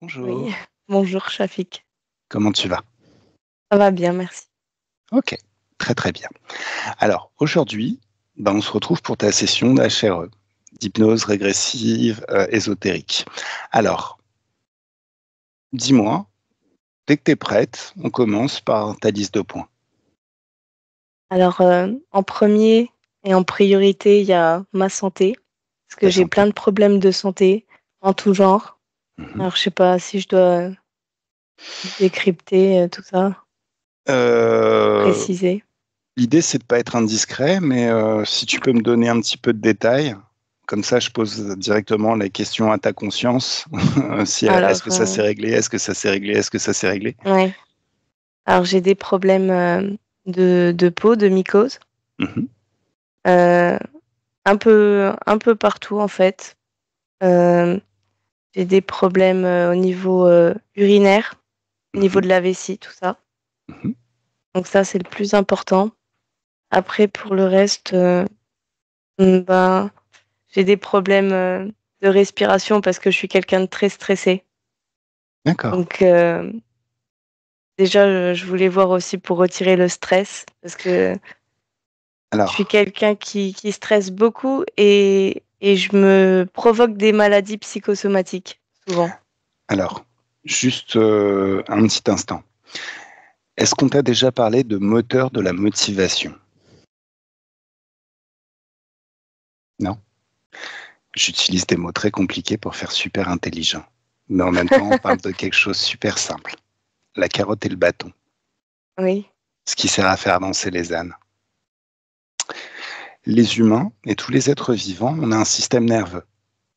Bonjour, Oui, bonjour Shafik. comment tu vas? Ça va bien, merci. Ok, très très bien. Alors aujourd'hui, on se retrouve pour ta session d'HRE, d'hypnose régressive ésotérique. Alors, dis-moi, dès que tu es prête, on commence par ta liste de points. Alors, en premier et en priorité, il y a ma santé, parce que Ta j'ai santé. plein de problèmes de santé en tout genre. Mhm. Alors, je sais pas si je dois décrypter tout ça, Euh, préciser. L'idée, c'est de ne pas être indiscret, mais si tu peux me donner un petit peu de détails, comme ça je pose directement la question à ta conscience. Est-ce Alors, que ça s'est réglé? Est-ce que ça s'est réglé? Est-ce que ça s'est réglé? ouais. Alors, j'ai des problèmes de peau, de mycose, Mhm. euh, un peu partout en fait. Euh, j'ai des problèmes au niveau urinaire, au niveau Mhm. de la vessie, tout ça. Mhm. Donc ça, c'est le plus important. Après, pour le reste, ben, j'ai des problèmes de respiration parce que je suis quelqu'un de très stressé. D'accord. Donc déjà, je voulais voir aussi pour retirer le stress parce que je suis Alors, quelqu'un qui stresse beaucoup et je me provoque des maladies psychosomatiques souvent. alors, juste un petit instant. Est-ce qu'on t'a déjà parlé de moteur de la motivation? Non? J'utilise des mots très compliqués pour faire super intelligent. Mais en même temps, on parle de quelque chose de super simple. La carotte et le bâton. Oui. Ce qui sert à faire avancer les ânes. Les humains et tous les êtres vivants, on a un système nerveux.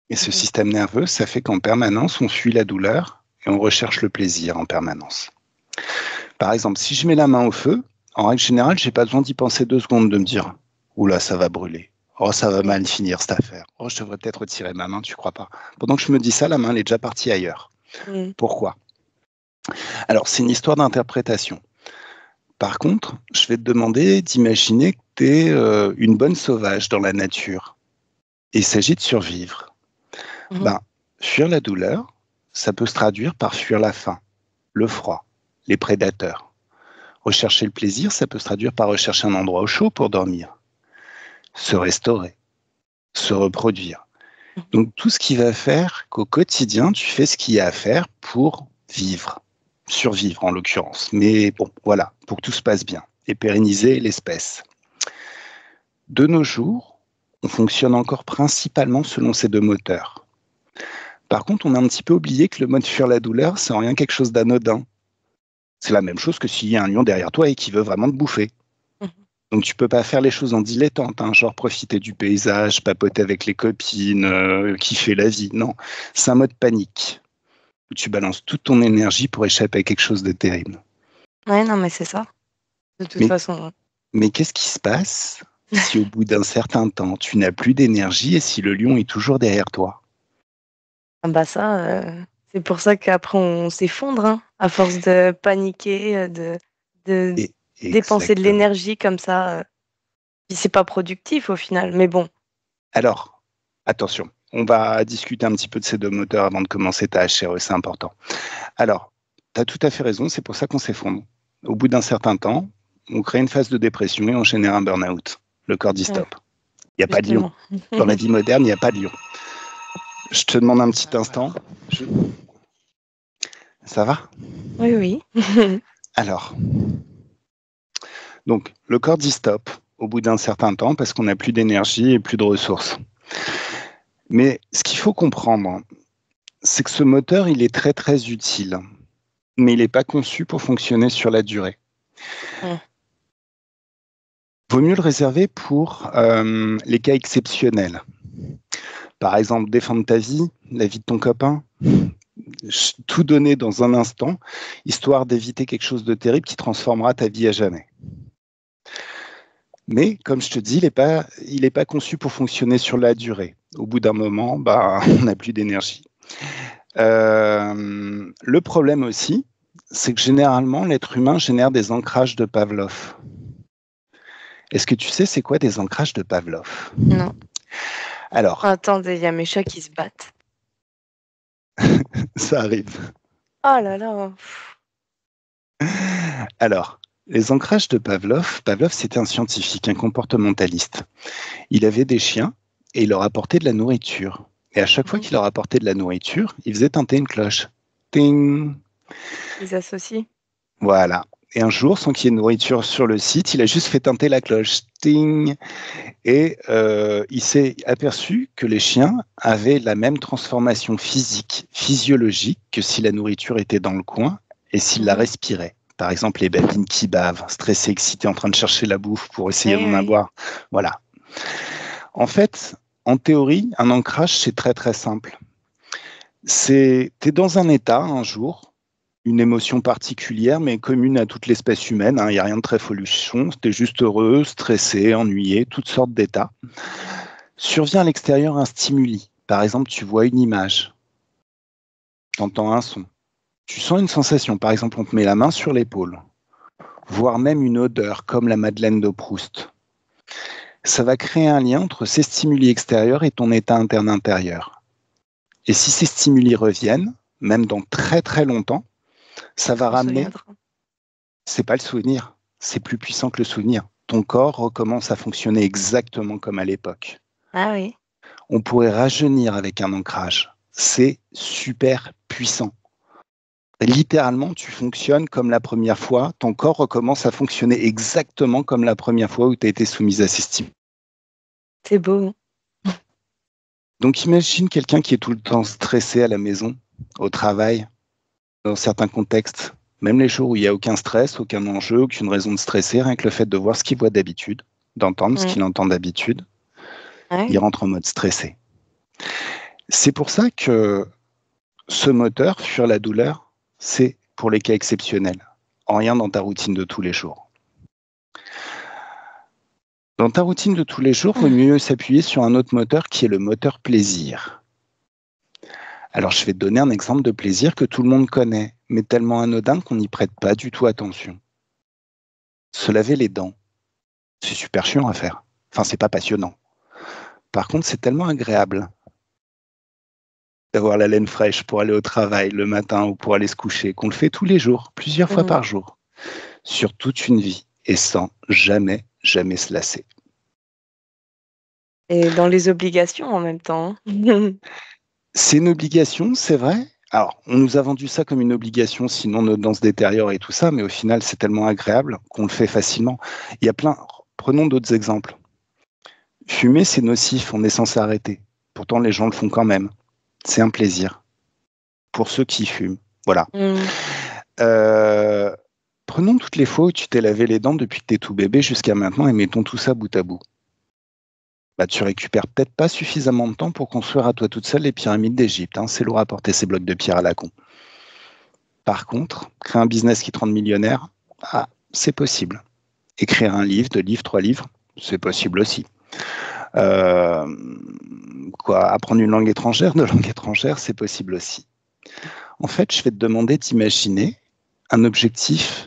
Et ce Mhm. système nerveux, ça fait qu'en permanence, on fuit la douleur et on recherche le plaisir en permanence. Par exemple, si je mets la main au feu, en règle générale, j'ai pas besoin d'y penser 2 secondes de me dire oula, ça va brûler. Oh, ça va mal finir cette affaire. Oh, je devrais peut-être retirer ma main, tu crois pas? Pendant que je me dis ça, la main, elle est déjà partie ailleurs. Mhm. Pourquoi? Alors, c'est une histoire d'interprétation. Par contre, je vais te demander d'imaginer que tu es une bonne sauvage dans la nature. Et il s'agit de survivre. Mhm. Ben, fuir la douleur, ça peut se traduire par fuir la faim, le froid, les prédateurs. Rechercher le plaisir, ça peut se traduire par rechercher un endroit au chaud pour dormir, se restaurer, se reproduire. Mhm. Donc tout ce qui va faire qu'au quotidien, tu fais ce qu'il y a à faire pour vivre, survivre en l'occurrence. Mais bon, voilà, pour que tout se passe bien et pérenniser l'espèce. De nos jours, on fonctionne encore principalement selon ces deux moteurs. Par contre, on a un petit peu oublié que le mode fuir la douleur, c'est en rien quelque chose d'anodin. C'est la même chose que s'il y a un lion derrière toi et qui veut vraiment te bouffer. Mhm. Donc tu peux pas faire les choses en dilettante, hein, genre profiter du paysage, papoter avec les copines, kiffer la vie. Non, c'est un mode panique où tu balances toute ton énergie pour échapper à quelque chose de terrible. Ouais, non, mais c'est ça. De toute Mais, façon. mais qu'est-ce qui se passe si au bout d'un certain temps, tu n'as plus d'énergie et si le lion est toujours derrière toi? Ah bah ça, c'est pour ça qu'après on s'effondre, hein, à force de paniquer, de Et, dépenser de exactement. l'énergie comme ça. Puis c'est pas productif au final, mais bon. Alors, attention, on va discuter un petit peu de ces deux moteurs avant de commencer ta HRE, c'est important. Alors, tu as tout à fait raison, c'est pour ça qu'on s'effondre. Au bout d'un certain temps, on crée une phase de dépression et on génère un burn-out. Le corps dit Ouais, stop. Il n'y a pas de lion. justement. Dans la vie moderne, il n'y a pas de lion. Je te demande un petit instant. Je- Ça va? Oui, oui. Alors, donc, le corps dit stop au bout d'un certain temps parce qu'on n'a plus d'énergie et plus de ressources. Mais ce qu'il faut comprendre, c'est que ce moteur, il est très très utile, mais il n'est pas conçu pour fonctionner sur la durée. Mm. Vaut mieux le réserver pour les cas exceptionnels. Par exemple, défendre ta vie, la vie de ton copain, tout donner dans un instant, histoire d'éviter quelque chose de terrible qui transformera ta vie à jamais. Mais comme je te dis, il est pas conçu pour fonctionner sur la durée. Au bout d'un moment, bah, on n'a plus d'énergie. Le problème aussi, c'est que généralement, l'être humain génère des ancrages de Pavlov. Est-ce que tu sais c'est quoi des ancrages de Pavlov? Non. Alors, Attendez, il y a mes chats qui se battent. Ça arrive. Oh là là. Alors, les ancrages de Pavlov. Pavlov, c'était un scientifique, un comportementaliste. Il avait des chiens et il leur apportait de la nourriture. Et à chaque fois qu'il leur apportait de la nourriture, il faisait tinter une cloche. Ting! Ils associent. Voilà. Et un jour, sans qu'il y ait de nourriture sur le site, il a juste fait tinter la cloche. Ting! Et il s'est aperçu que les chiens avaient la même transformation physique, physiologique, que si la nourriture était dans le coin et s'ils la respiraient. Par exemple, les babines qui bavent, stressées, excitées, en train de chercher la bouffe pour essayer d'en avoir. Voilà. En fait, en théorie, un ancrage, c'est très très simple. T'es dans un état un jour, une émotion particulière, mais commune à toute l'espèce humaine. Il n'y a rien de très folichon. T'es juste heureux, stressé, ennuyé, toutes sortes d'états. Survient à l'extérieur un stimuli. Par exemple, tu vois une image, tu entends un son, tu sens une sensation. Par exemple, on te met la main sur l'épaule, voire même une odeur comme la Madeleine de Proust. Ça va créer un lien entre ces stimuli extérieurs et ton état interne-intérieur. Et si ces stimuli reviennent, même dans très très longtemps, ça va ramener. C'est pas le souvenir, c'est plus puissant que le souvenir. Ton corps recommence à fonctionner exactement comme à l'époque. Ah oui. On pourrait rajeunir avec un ancrage. C'est super puissant. Littéralement, tu fonctionnes comme la première fois. Ton corps recommence à fonctionner exactement comme la première fois où tu as été soumise à ces stimuli. C'est beau. Donc imagine quelqu'un qui est tout le temps stressé à la maison, au travail, dans certains contextes, même les jours où il n'y a aucun stress, aucun enjeu, aucune raison de stresser, rien que le fait de voir ce qu'il voit d'habitude, d'entendre ce qu'il entend d'habitude, il rentre en mode stressé. C'est pour ça que ce moteur, fuir la douleur, c'est pour les cas exceptionnels, en rien dans ta routine de tous les jours. Dans ta routine de tous les jours, il vaut mieux s'appuyer sur un autre moteur qui est le moteur plaisir. Alors, je vais te donner un exemple de plaisir que tout le monde connaît, mais tellement anodin qu'on n'y prête pas du tout attention. Se laver les dents, c'est super chiant à faire. Enfin, c'est pas passionnant. Par contre, c'est tellement agréable d'avoir la laine fraîche pour aller au travail le matin ou pour aller se coucher, qu'on le fait tous les jours, plusieurs fois par jour, sur toute une vie, et sans jamais, jamais se lasser. Et dans les obligations en même temps. C'est une obligation, c'est vrai. Alors, on nous a vendu ça comme une obligation, sinon nos dents se détériorent et tout ça, mais au final, c'est tellement agréable qu'on le fait facilement. Il y a plein. Prenons d'autres exemples. Fumer, c'est nocif, on est censé arrêter. Pourtant, les gens le font quand même. C'est un plaisir. Pour ceux qui fument. Voilà. Prenons toutes les fois où tu t'es lavé les dents depuis que tu es tout bébé jusqu'à maintenant et mettons tout ça bout à bout. Bah, tu récupères peut-être pas suffisamment de temps pour construire à toi toute seule les pyramides d'Égypte. C'est lourd à porter ces blocs de pierre à la con. Par contre, créer un business qui te rend millionnaire, c'est possible. Écrire un livre, 2 livres, 3 livres, c'est possible aussi. Apprendre une langue étrangère, 2 langues étrangères, c'est possible aussi. En fait, je vais te demander d'imaginer un objectif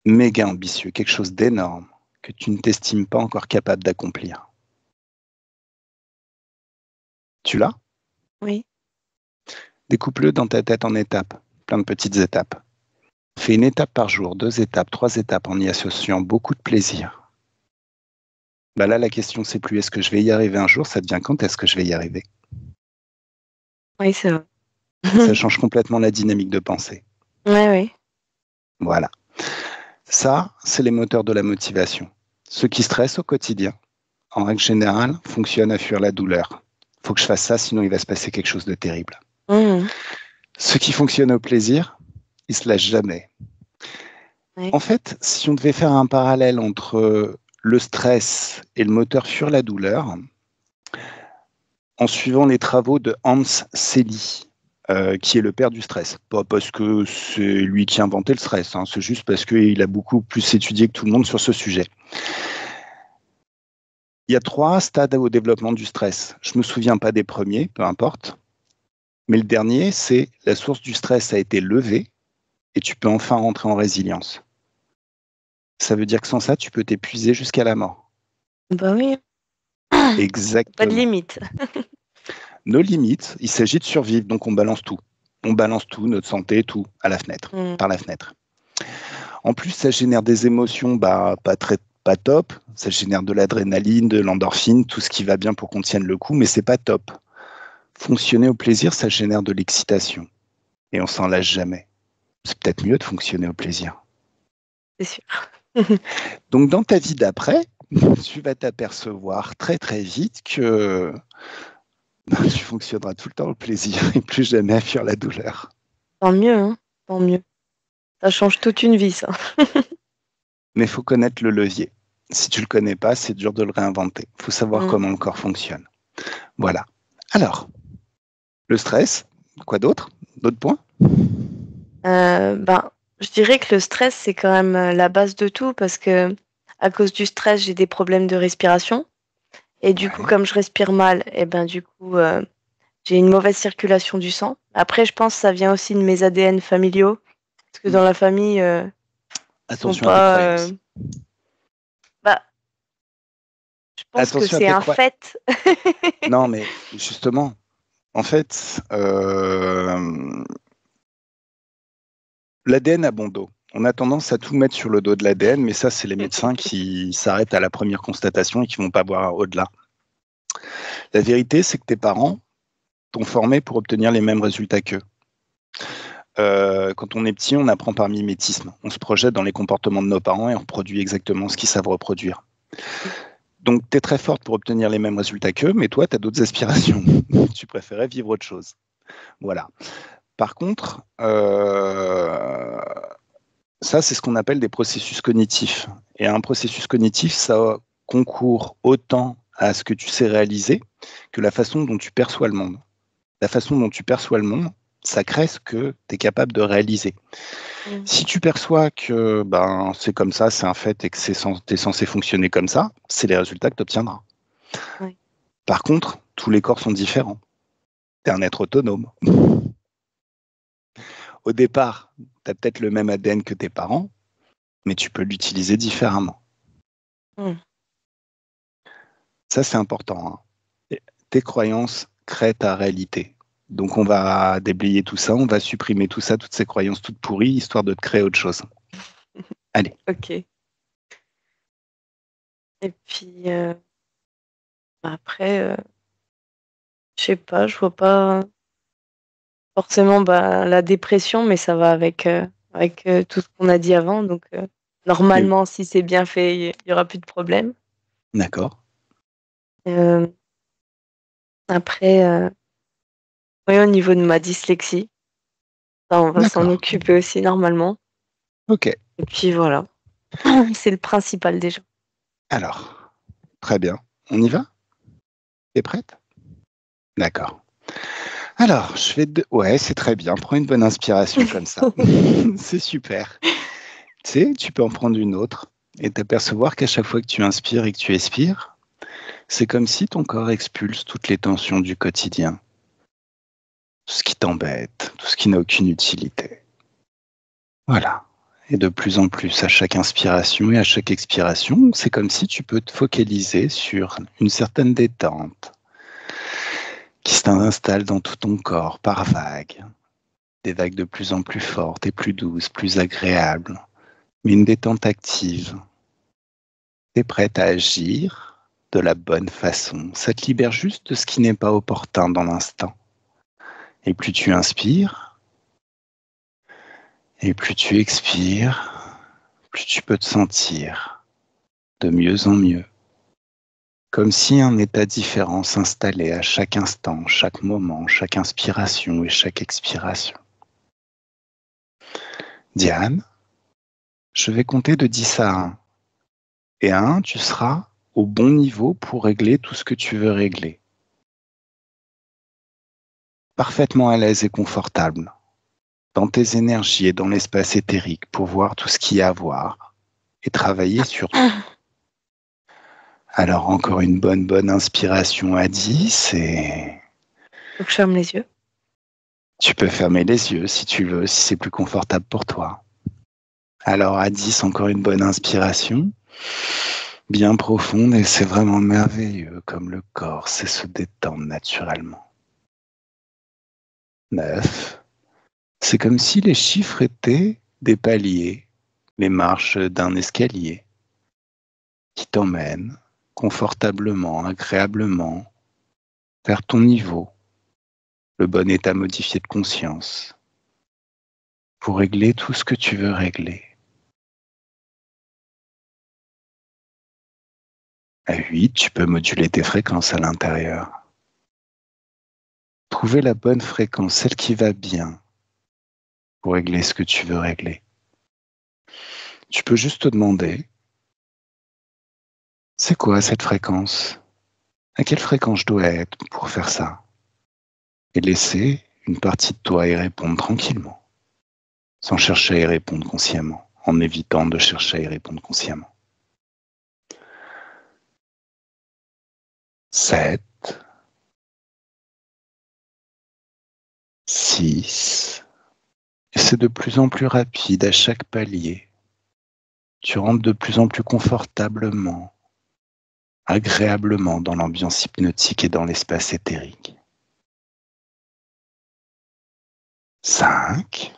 méga ambitieux, quelque chose d'énorme que tu ne t'estimes pas encore capable d'accomplir. Tu l'as ? Oui. Découpe-le dans ta tête en étapes, plein de petites étapes. Fais une étape par jour, 2 étapes, 3 étapes en y associant beaucoup de plaisir. Bah là, la question, c'est plus est-ce que je vais y arriver un jour, ça devient quand est-ce que je vais y arriver. Oui, c'est vrai. Ça change complètement la dynamique de pensée. Oui. Voilà. Ça, c'est les moteurs de la motivation. Ceux qui stressent au quotidien, en règle générale, fonctionnent à fuir la douleur. Il faut que je fasse ça, sinon il va se passer quelque chose de terrible. Ceux qui fonctionnent au plaisir, ils se lâchent jamais. En fait, si on devait faire un parallèle entre le stress et le moteur fuir la douleur, en suivant les travaux de Hans Selye, qui est le père du stress. Pas parce que c'est lui qui a inventé le stress, c'est juste parce qu'il a beaucoup plus étudié que tout le monde sur ce sujet. Il y a 3 stades au développement du stress. Je ne me souviens pas des premiers, peu importe. Mais le dernier, c'est la source du stress a été levée et tu peux enfin rentrer en résilience. Ça veut dire que sans ça, tu peux t'épuiser jusqu'à la mort. Bah oui. Exactement. Pas de limite. Nos limites, il s'agit de survivre, donc on balance tout. On balance tout, notre santé, tout, à la fenêtre, Mm. par la fenêtre. En plus, ça génère des émotions pas top. Ça génère de l'adrénaline, de l'endorphine, tout ce qui va bien pour qu'on tienne le coup, mais c'est pas top. Fonctionner au plaisir, ça génère de l'excitation. Et on s'en lâche jamais. C'est peut-être mieux de fonctionner au plaisir. C'est sûr. Donc, dans ta vie d'après, tu vas t'apercevoir très très vite que tu fonctionneras tout le temps au plaisir et plus jamais à fuir la douleur. Tant mieux, hein. Tant mieux. Ça change toute une vie, ça. Mais il faut connaître le levier. Si tu le connais pas, c'est dur de le réinventer. Il faut savoir comment le corps fonctionne. Voilà. Alors, le stress, quoi d'autre? D'autres points? Je dirais que le stress, c'est quand même la base de tout parce que à cause du stress, j'ai des problèmes de respiration. Et du coup, Ouais. comme je respire mal, et ben du coup, j'ai une mauvaise circulation du sang. Après, je pense que ça vient aussi de mes ADN familiaux. Parce que dans la famille, ils sont Attention à tes pas. croyances. Bah, je pense que Attention à c'est tes un croyances. fait. Non, mais justement, en fait, l'ADN a bon dos. On a tendance à tout mettre sur le dos de l'ADN, mais ça, c'est les médecins qui s'arrêtent à la première constatation et qui ne vont pas voir au-delà. La vérité, c'est que tes parents t'ont formé pour obtenir les mêmes résultats qu'eux. Quand on est petit, on apprend par mimétisme. On se projette dans les comportements de nos parents et on reproduit exactement ce qu'ils savent reproduire. Donc, tu es très forte pour obtenir les mêmes résultats qu'eux, mais toi, tu as d'autres aspirations. Tu préférais vivre autre chose. Voilà. Par contre, ça, c'est ce qu'on appelle des processus cognitifs. Et un processus cognitif, ça concourt autant à ce que tu sais réaliser que la façon dont tu perçois le monde. La façon dont tu perçois le monde, ça crée ce que tu es capable de réaliser. Si tu perçois que c'est comme ça, c'est un fait et que tu es censé fonctionner comme ça, c'est les résultats que tu obtiendras. Oui. Par contre, tous les corps sont différents. Tu es un être autonome. Au départ, tu as peut-être le même ADN que tes parents, mais tu peux l'utiliser différemment. Ça, c'est important. Hein. Tes croyances créent ta réalité. Donc, on va déblayer tout ça, on va supprimer tout ça, toutes ces croyances toutes pourries, histoire de te créer autre chose. Allez. Ok. Et puis après, je sais pas, je vois pas forcément la dépression, mais ça va avec tout ce qu'on a dit avant. Donc Mais, normalement, si c'est bien fait, il y aura plus de problème. d'accord. Euh, après, oui, au niveau de ma dyslexie, ça, on va s'en D'accord. occuper aussi normalement. Ok. Et puis voilà, c'est le principal déjà. Alors, très bien. On y va? T'es prête? D'accord. Alors, ouais, c'est très bien. Prends une bonne inspiration comme ça. C'est super. Tu sais, tu peux en prendre une autre et t'apercevoir qu'à chaque fois que tu inspires et que tu expires, c'est comme si ton corps expulse toutes les tensions du quotidien, tout ce qui t'embête, tout ce qui n'a aucune utilité. Voilà. Et de plus en plus, à chaque inspiration et à chaque expiration, c'est comme si tu peux te focaliser sur une certaine détente qui s'installe dans tout ton corps par vagues. Des vagues de plus en plus fortes et plus douces, plus agréables, mais une détente active. Tu es prête à agir de la bonne façon. Ça te libère juste de ce qui n'est pas opportun dans l'instant. Et plus tu inspires, et plus tu expires, plus tu peux te sentir de mieux en mieux. Comme si un état différent s'installait à chaque instant, chaque moment, chaque inspiration et chaque expiration. Diane, je vais compter de 10 à 1. Et à 1, tu seras au bon niveau pour régler tout ce que tu veux régler. Parfaitement à l'aise et confortable dans tes énergies et dans l'espace éthérique pour voir tout ce qu'il y a à voir et travailler sur tout. Alors encore une bonne inspiration à 10 et Donc je ferme les yeux. tu peux fermer les yeux si tu veux, si c'est plus confortable pour toi. Alors à 10, encore une bonne inspiration, bien profonde et c'est vraiment merveilleux comme le corps sait se détendre naturellement. 9. C'est comme si les chiffres étaient des paliers, les marches d'un escalier qui t'emmènent confortablement, agréablement vers ton niveau, le bon état modifié de conscience, pour régler tout ce que tu veux régler. À 8, tu peux moduler tes fréquences à l'intérieur. Trouver la bonne fréquence, celle qui va bien, pour régler ce que tu veux régler. Tu peux juste te demander, c'est quoi cette fréquence? À quelle fréquence je dois être pour faire ça? Et laisser une partie de toi y répondre tranquillement, sans chercher à y répondre consciemment, en évitant de chercher à y répondre consciemment. 7, 6, et c'est de plus en plus rapide à chaque palier. Tu rentres de plus en plus confortablement, agréablement dans l'ambiance hypnotique et dans l'espace éthérique. 5,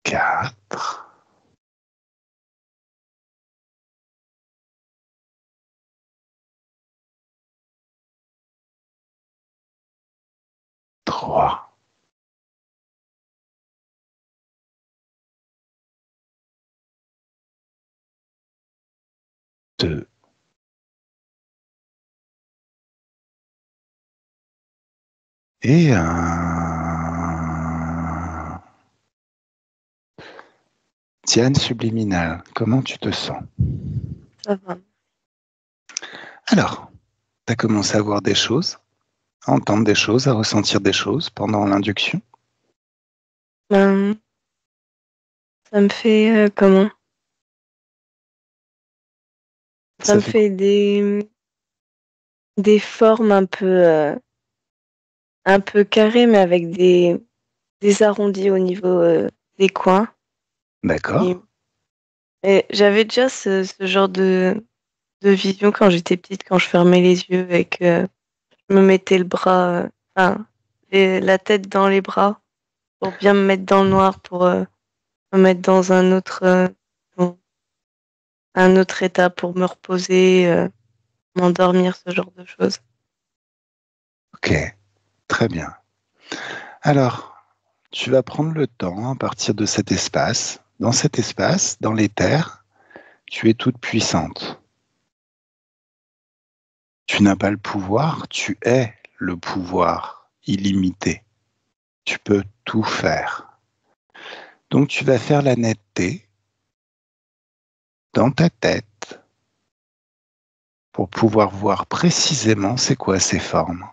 4, 3, 2, et 1. Diane subliminale, comment tu te sens? Ça va. Alors, tu as commencé à voir des choses, à entendre des choses, à ressentir des choses pendant l'induction? Ben, ça me fait comment? Ça Ça me fait fait des formes un peu carrées, mais avec des arrondis au niveau des coins. Et, D'accord, et j'avais déjà ce genre de vision quand j'étais petite, quand je fermais les yeux et que je me mettais le bras, enfin, la tête dans les bras pour bien me mettre dans le noir, pour me mettre dans dans un autre état, pour me reposer, m'endormir, ce genre de choses. ok, très bien. Alors, tu vas prendre le temps à partir de cet espace. Dans cet espace, dans l'éther, tu es toute puissante. Tu n'as pas le pouvoir, tu es le pouvoir illimité. Tu peux tout faire. Donc tu vas faire la netteté dans ta tête pour pouvoir voir précisément c'est quoi ces formes.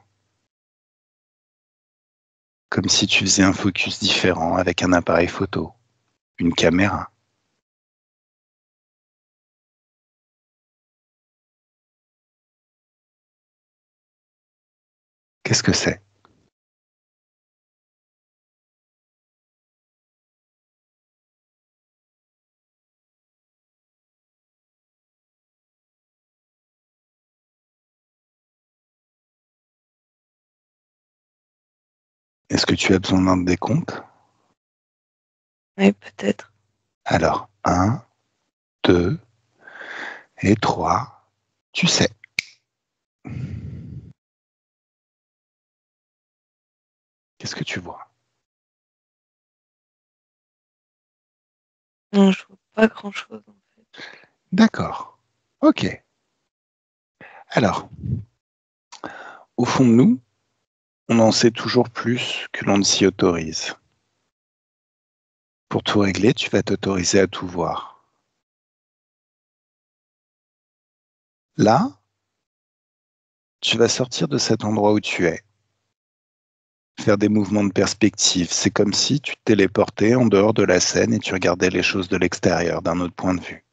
Comme si tu faisais un focus différent avec un appareil photo, une caméra. Qu'est-ce que c'est? Est-ce que tu as besoin d'un décompte? Oui, peut-être. Alors, 1, 2 et 3, tu sais. Qu'est-ce que tu vois? Non, je vois pas grand-chose, en fait. D'accord. Ok. Alors, au fond de nous, on en sait toujours plus que l'on ne s'y autorise. Pour tout régler, tu vas t'autoriser à tout voir. Là, tu vas sortir de cet endroit où tu es, faire des mouvements de perspective. C'est comme si tu te téléportais en dehors de la scène et tu regardais les choses de l'extérieur, d'un autre point de vue.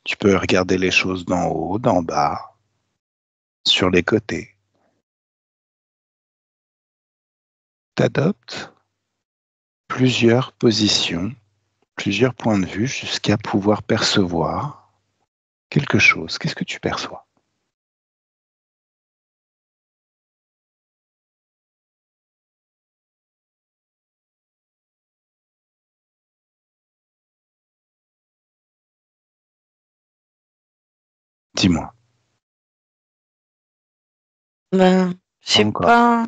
Tu peux regarder les choses d'en haut, d'en bas, sur les côtés. T'adoptes plusieurs positions, plusieurs points de vue jusqu'à pouvoir percevoir quelque chose. Qu'est-ce que tu perçois? Dis-moi. Ben, je Pas sais encore. pas.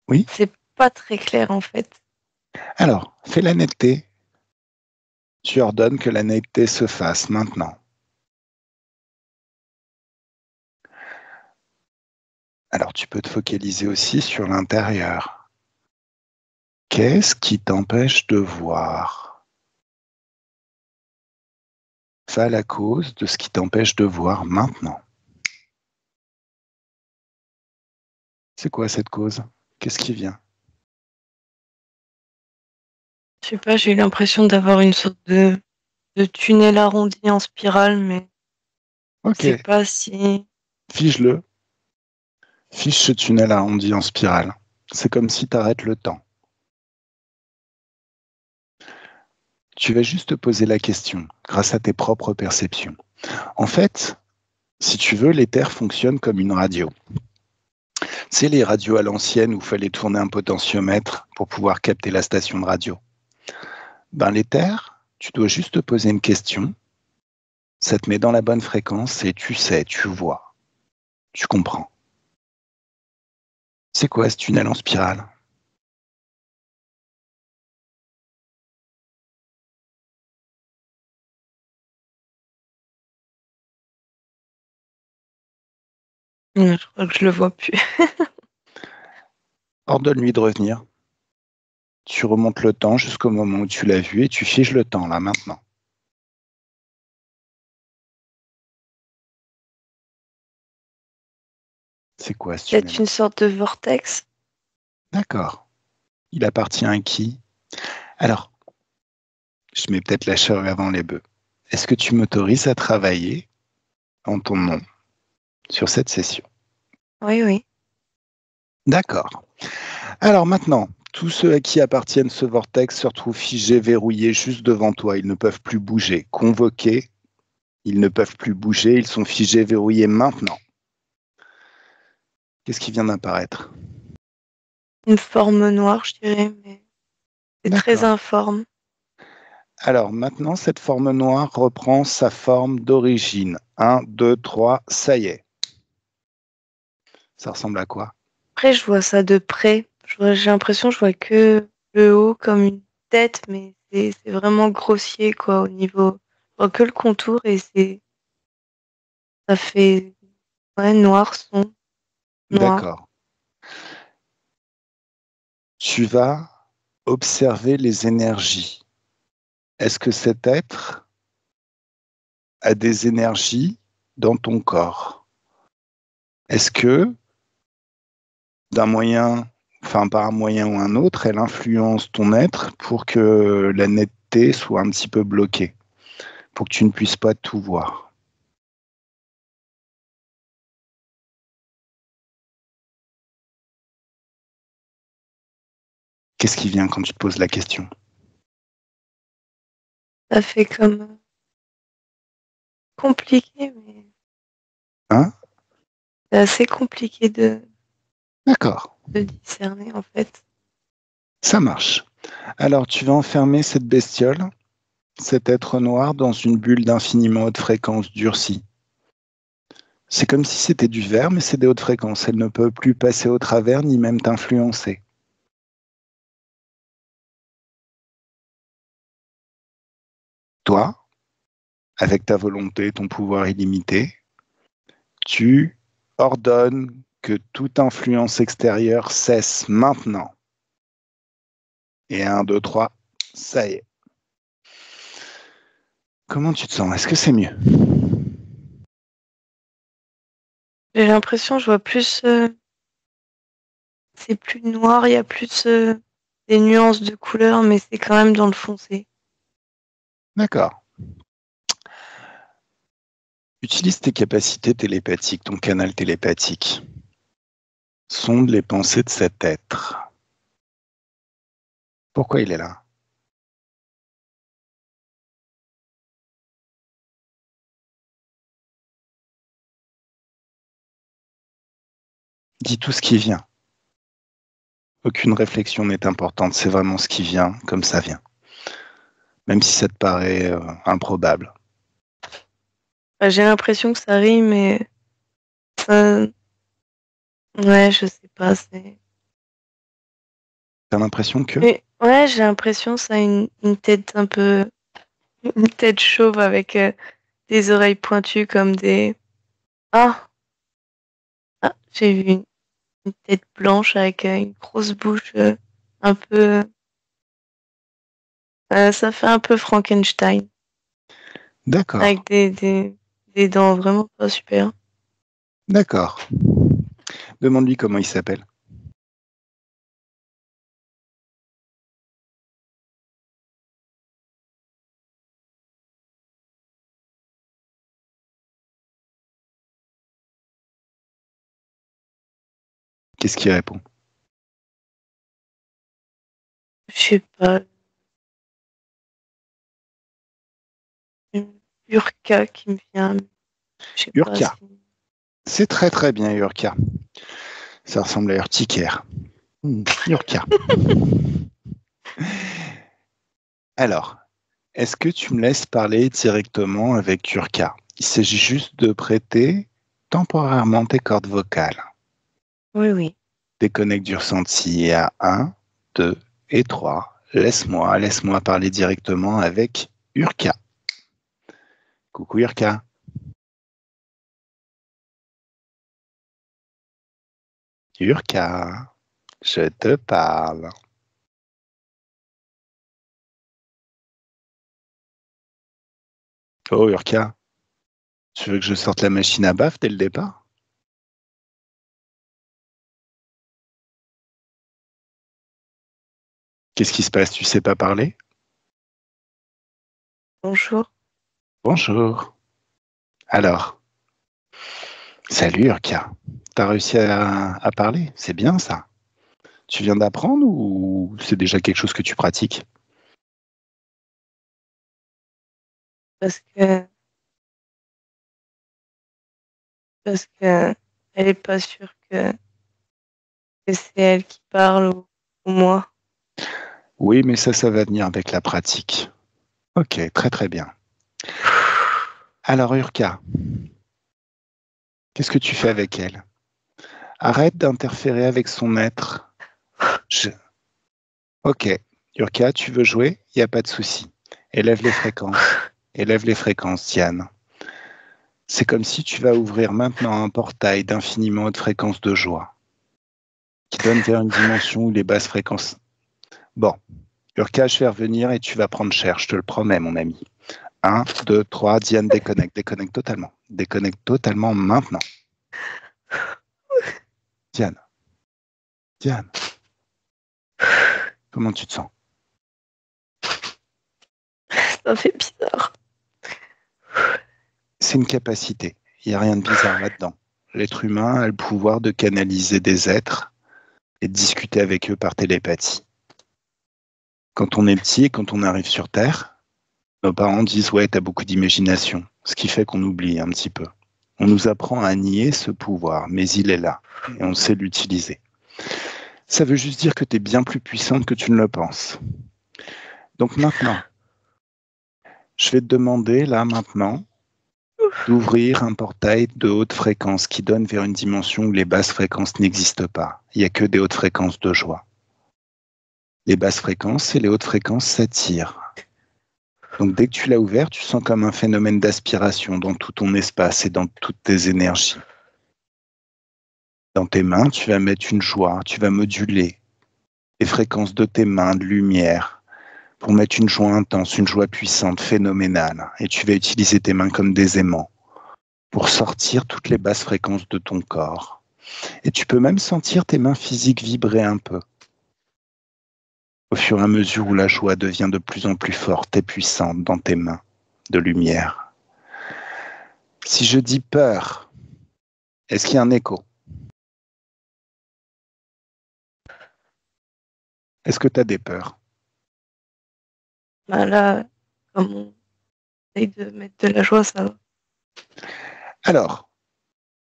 Oui? C'est pas très clair en fait. Alors, fais la netteté. Tu ordonnes que la netteté se fasse maintenant. Alors, tu peux te focaliser aussi sur l'intérieur. Qu'est-ce qui t'empêche de voir? Va à la cause de ce qui t'empêche de voir maintenant. C'est quoi cette cause? Qu'est-ce qui vient? Je sais pas, j'ai eu l'impression d'avoir une sorte de tunnel arrondi en spirale, mais je Ok, sais pas si. fige-le. Fiche ce tunnel arrondi en spirale. C'est comme si tu arrêtes le temps. Tu vas juste te poser la question, grâce à tes propres perceptions. En fait, si tu veux, l'éther fonctionne comme une radio. C'est les radios à l'ancienne où il fallait tourner un potentiomètre pour pouvoir capter la station de radio. Ben, l'éther, tu dois juste te poser une question, ça te met dans la bonne fréquence et tu sais, tu vois, tu comprends. C'est quoi ce tunnel en spirale? Je crois que je le vois plus. Ordonne-lui de revenir. Tu remontes le temps jusqu'au moment où tu l'as vu et tu figes le temps là maintenant. C'est quoi ce tunnel? Peut-être une sorte de vortex. D'accord. Il appartient à qui? Alors, je mets peut-être la charrue avant les bœufs. Est-ce que tu m'autorises à travailler en ton nom sur cette session? Oui, oui. D'accord. Alors maintenant, tous ceux à qui appartiennent ce vortex se retrouvent figés, verrouillés juste devant toi. Ils ne peuvent plus bouger. Convoqués, ils ne peuvent plus bouger. Ils sont figés, verrouillés maintenant. Qu'est-ce qui vient d'apparaître? Une forme noire, je dirais, mais c'est très D'accord. informe. Alors maintenant, cette forme noire reprend sa forme d'origine. 1, 2, 3, ça y est. Ça ressemble à quoi? Après, je vois ça de près. J'ai l'impression que je vois que le haut comme une tête, mais c'est vraiment grossier, quoi, au niveau. Je vois que le contour et ça fait, ouais, noir, son, noir. D'accord. Tu vas observer les énergies. Est-ce que cet être a des énergies dans ton corps? Est-ce que d'un moyen, enfin par un moyen ou un autre, elle influence ton être pour que la netteté soit un petit peu bloquée, pour que tu ne puisses pas tout voir? Qu'est-ce qui vient quand tu te poses la question? Ça fait comme compliqué, mais Hein? c'est assez compliqué D'accord, de discerner, en fait. ça marche. Alors tu vas enfermer cette bestiole, cet être noir, dans une bulle d'infiniment haute fréquence durcie. C'est comme si c'était du verre, mais c'est des hautes fréquences. Elle ne peut plus passer au travers ni même t'influencer. Toi, avec ta volonté, ton pouvoir illimité, tu ordonnes que toute influence extérieure cesse maintenant. Et 1, 2, 3, ça y est. Comment tu te sens? Est-ce que c'est mieux? J'ai l'impression, je vois plus, c'est plus noir, il y a plus des nuances de couleurs, mais c'est quand même dans le foncé. D'accord. Utilise tes capacités télépathiques, ton canal télépathique. Sonde les pensées de cet être. Pourquoi il est là? Dis tout ce qui vient. Aucune réflexion n'est importante, c'est vraiment ce qui vient, comme ça vient. Même si ça te paraît improbable. J'ai l'impression que ça rime, mais ça... Ouais, je sais pas. T'as l'impression que... Mais ouais, j'ai l'impression que ça a une tête un peu... Une tête chauve avec des oreilles pointues comme des... Ah! Ah, j'ai vu une tête blanche avec une grosse bouche un peu... ça fait un peu Frankenstein. D'accord, Avec des dents vraiment pas super. d'accord. Demande-lui comment il s'appelle. Qu'est-ce qu'il répond? Je sais pas. Une Urka qui me vient. Je sais pas. Urka. C'est très très bien, Urka. Ça ressemble à urticaire. Urka. Alors, est-ce que tu me laisses parler directement avec Urka? Il s'agit juste de prêter temporairement tes cordes vocales. Oui, oui. Déconnecte du ressenti à 1, 2 et 3. Laisse-moi parler directement avec Urka. Coucou Urka. Urka, je te parle. Oh Urka, tu veux que je sorte la machine à baffe dès le départ? Qu'est-ce qui se passe? Tu sais pas parler? Bonjour. Bonjour. Alors, salut Urka. T'as réussi à parler? C'est bien ça. Tu viens d'apprendre ou c'est déjà quelque chose que tu pratiques? Parce que, parce que elle est pas sûre que c'est elle qui parle ou moi. Oui, mais ça va venir avec la pratique. Ok, très très bien. Alors Urka, qu'est-ce que tu fais avec elle? Arrête d'interférer avec son être. Je- Ok, Urka, tu veux jouer? Il n'y a pas de souci. Élève les fréquences. Élève les fréquences, Diane. C'est comme si tu vas ouvrir maintenant un portail d'infiniment haute fréquence de joie, qui donne vers une dimension où les basses fréquences... Bon, Urka, je vais revenir et tu vas prendre cher, je te le promets, mon ami. 1, 2, 3, Diane, déconnecte, déconnecte totalement. Déconnecte totalement maintenant. Diane, Diane, comment tu te sens? Ça fait bizarre. C'est une capacité. Il n'y a rien de bizarre là-dedans. L'être humain a le pouvoir de canaliser des êtres et de discuter avec eux par télépathie. Quand on est petit et quand on arrive sur Terre, nos parents disent ouais, t'as beaucoup d'imagination, ce qui fait qu'on oublie un petit peu. On nous apprend à nier ce pouvoir, mais il est là et on sait l'utiliser. Ça veut juste dire que tu es bien plus puissante que tu ne le penses. Donc maintenant, je vais te demander là maintenant d'ouvrir un portail de haute fréquence qui donne vers une dimension où les basses fréquences n'existent pas. Il n'y a que des hautes fréquences de joie. Les basses fréquences et les hautes fréquences s'attirent. Donc dès que tu l'as ouvert, tu sens comme un phénomène d'aspiration dans tout ton espace et dans toutes tes énergies. Dans tes mains, tu vas mettre une joie, tu vas moduler les fréquences de tes mains, de lumière, pour mettre une joie intense, une joie puissante, phénoménale. Et tu vas utiliser tes mains comme des aimants pour sortir toutes les basses fréquences de ton corps. Et tu peux même sentir tes mains physiques vibrer un peu, au fur et à mesure où la joie devient de plus en plus forte et puissante dans tes mains de lumière. Si je dis peur, est-ce qu'il y a un écho? Est-ce que tu as des peurs? Bah là, comme on essaye de mettre de la joie, ça va. Alors,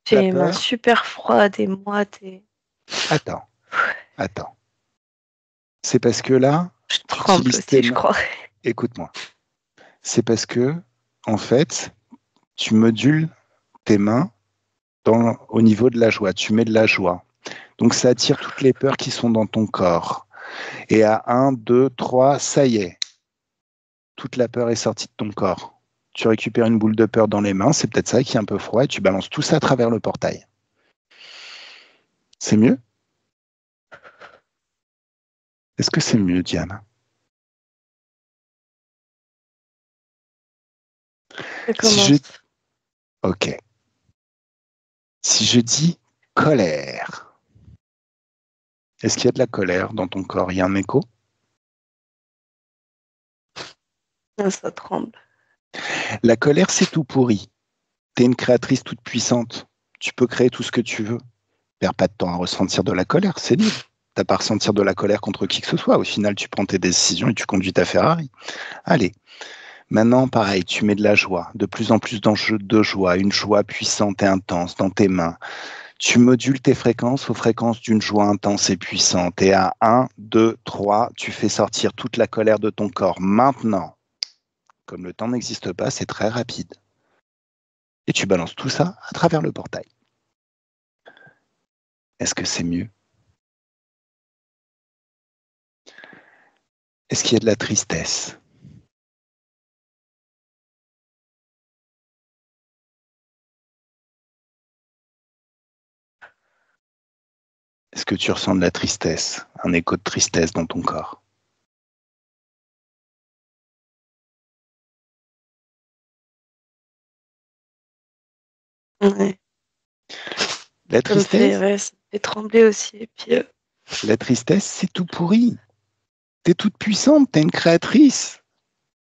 J'ai la les mains peur, super froides et moites et attends, attends. C'est parce que là, je tu tremble utilises tes aussi, je mains. crois. Écoute-moi. C'est parce que, en fait, tu modules tes mains au niveau de la joie. Tu mets de la joie. Donc, ça attire toutes les peurs qui sont dans ton corps. Et à 1, 2, 3, ça y est. Toute la peur est sortie de ton corps. Tu récupères une boule de peur dans les mains, c'est peut-être ça qui est un peu froid, et tu balances tout ça à travers le portail. C'est mieux? Est-ce que c'est mieux, Diane? Ok. Si je dis colère, est-ce qu'il y a de la colère dans ton corps? Il y a un écho? Ça tremble. La colère, c'est tout pourri. Tu es une créatrice toute puissante. Tu peux créer tout ce que tu veux. Perds pas de temps à ressentir de la colère, c'est nul. T'as pas à ressentir de la colère contre qui que ce soit. Au final, tu prends tes décisions et tu conduis ta Ferrari. Allez. Maintenant, pareil, tu mets de la joie, de plus en plus de joie, une joie puissante et intense dans tes mains. Tu modules tes fréquences aux fréquences d'une joie intense et puissante. Et à 1, 2, 3, tu fais sortir toute la colère de ton corps. Maintenant, comme le temps n'existe pas, c'est très rapide. Et tu balances tout ça à travers le portail. Est-ce que c'est mieux? Est-ce qu'il y a de la tristesse? Est-ce que tu ressens de la tristesse, un écho de tristesse dans ton corps? Ouais. La tristesse, ça me fait trembler aussi. Et puis, la tristesse, c'est tout pourri. T'es toute puissante, t'es une créatrice.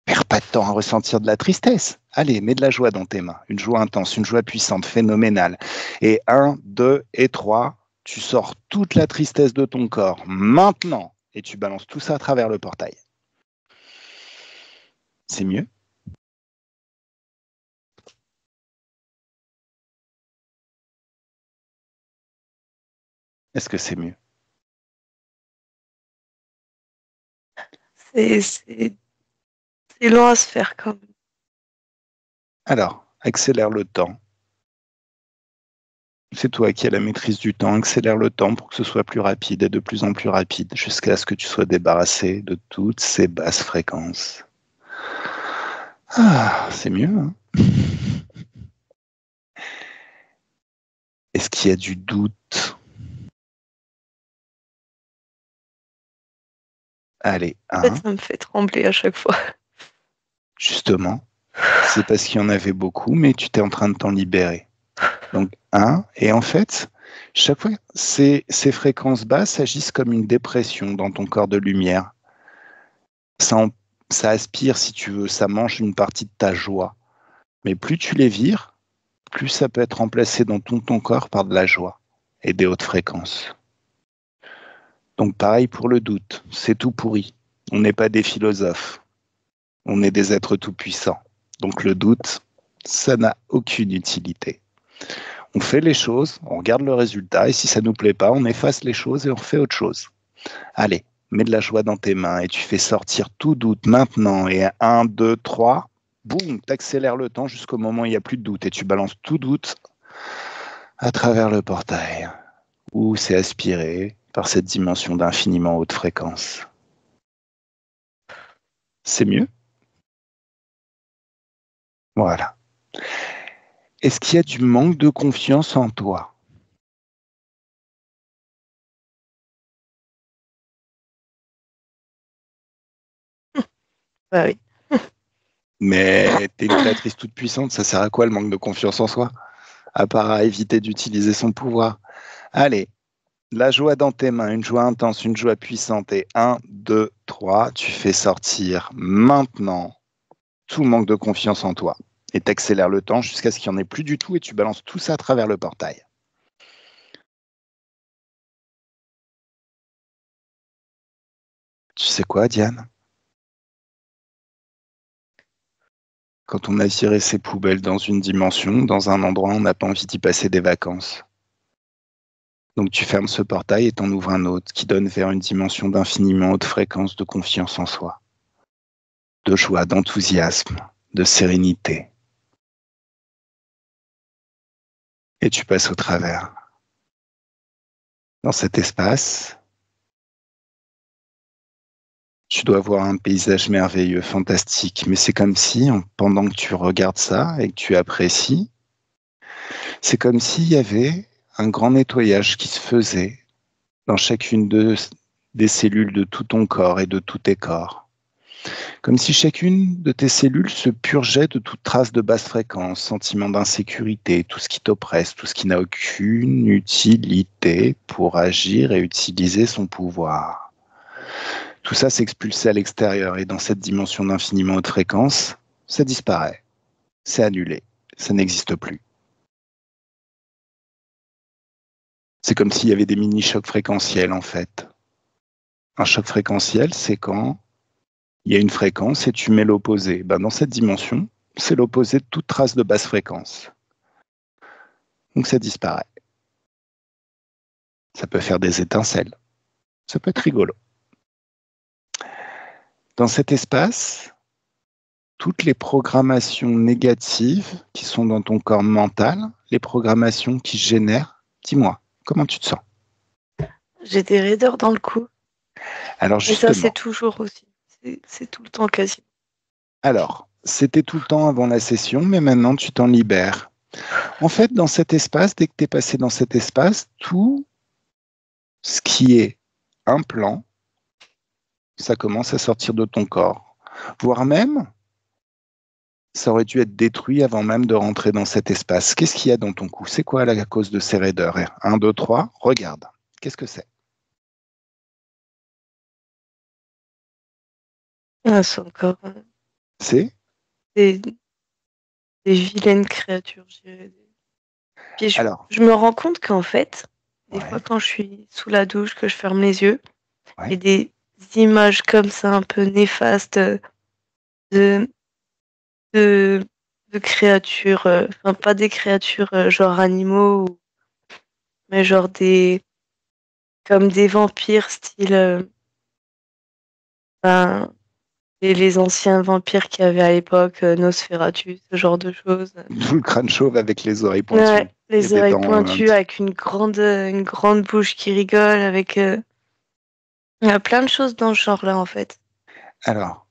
Perds pas de temps à ressentir de la tristesse. Allez, mets de la joie dans tes mains. Une joie intense, une joie puissante, phénoménale. Et 1, 2 et 3, tu sors toute la tristesse de ton corps maintenant. Et tu balances tout ça à travers le portail. C'est mieux? Est-ce que c'est mieux? c'est long à se faire quand même. Alors, accélère le temps. C'est toi qui as la maîtrise du temps. Accélère le temps pour que ce soit plus rapide et de plus en plus rapide jusqu'à ce que tu sois débarrassé de toutes ces basses fréquences. Ah, c'est mieux, hein? Est-ce qu'il y a du doute? Allez, En fait, ça me fait trembler à chaque fois. Justement, c'est parce qu'il y en avait beaucoup, mais tu t'es en train de t'en libérer. Donc, 1, et en fait, chaque fois, ces fréquences basses agissent comme une dépression dans ton corps de lumière. Ça aspire, si tu veux, ça mange une partie de ta joie. Mais plus tu les vires, plus ça peut être remplacé dans ton corps par de la joie et des hautes fréquences. Donc pareil pour le doute, c'est tout pourri. On n'est pas des philosophes, on est des êtres tout-puissants. Donc le doute, ça n'a aucune utilité. On fait les choses, on regarde le résultat, et si ça ne nous plaît pas, on efface les choses et on refait autre chose. Allez, mets de la joie dans tes mains et tu fais sortir tout doute maintenant. Et 1, 2, 3, boum, t'accélères le temps jusqu'au moment où il n'y a plus de doute et tu balances tout doute à travers le portail, où c'est aspiré par cette dimension d'infiniment haute fréquence. C'est mieux? Voilà. Est-ce qu'il y a du manque de confiance en toi? Bah oui. Mais t'es une créatrice toute puissante, ça sert à quoi le manque de confiance en soi? À part à éviter d'utiliser son pouvoir. Allez, la joie dans tes mains, une joie intense, une joie puissante. Et 1, 2, 3, tu fais sortir maintenant tout manque de confiance en toi. Et t'accélères le temps jusqu'à ce qu'il n'y en ait plus du tout et tu balances tout ça à travers le portail. Tu sais quoi, Diane? Quand on a viré ses poubelles dans une dimension, dans un endroit, on n'a pas envie d'y passer des vacances. Donc tu fermes ce portail et t'en ouvres un autre qui donne vers une dimension d'infiniment haute fréquence de confiance en soi, de joie, d'enthousiasme, de sérénité. et tu passes au travers. Dans cet espace, tu dois voir un paysage merveilleux, fantastique, mais c'est comme si, pendant que tu regardes ça et que tu apprécies, c'est comme s'il y avait un grand nettoyage qui se faisait dans chacune des cellules de tout ton corps et de tous tes corps. Comme si chacune de tes cellules se purgeait de toute trace de basse fréquence, sentiment d'insécurité, tout ce qui t'oppresse, tout ce qui n'a aucune utilité pour agir et utiliser son pouvoir. Tout ça s'expulsait à l'extérieur et dans cette dimension d'infiniment haute fréquence, ça disparaît, c'est annulé, ça n'existe plus. C'est comme s'il y avait des mini-chocs fréquentiels en fait. Un choc fréquentiel, c'est quand il y a une fréquence et tu mets l'opposé. Dans cette dimension, c'est l'opposé de toute trace de basse fréquence. Donc ça disparaît. Ça peut faire des étincelles. Ça peut être rigolo. Dans cet espace, toutes les programmations négatives qui sont dans ton corps mental, les programmations qui génèrent, dis-moi, comment tu te sens? J'ai des raideurs dans le cou. Alors Et justement, ça, c'est toujours aussi. C'est tout le temps quasi. alors, c'était tout le temps avant la session, mais maintenant tu t'en libères. En fait, dans cet espace, dès que tu es passé dans cet espace, tout ce qui est implant, ça commence à sortir de ton corps. Voire même, ça aurait dû être détruit avant même de rentrer dans cet espace. Qu'est-ce qu'il y a dans ton cou? C'est quoi la cause de ces raideurs? 1, 2, 3, regarde. Qu'est-ce que c'est? Ah, c'est encore C'est des vilaines créatures. Puis Alors, je me rends compte qu'en fait, des ouais, fois quand je suis sous la douche, que je ferme les yeux, ouais. j'ai des images comme ça un peu néfastes de, de, de créatures, enfin pas des créatures genre animaux, mais genre comme des vampires style ben, les anciens vampires qu'il y avait à l'époque, Nosferatu, ce genre de choses. Tout le crâne chauve avec les oreilles pointues Ouais, et les des oreilles dents. pointues avec une grande bouche qui rigole, avec il y a plein de choses dans ce genre-là en fait. Alors,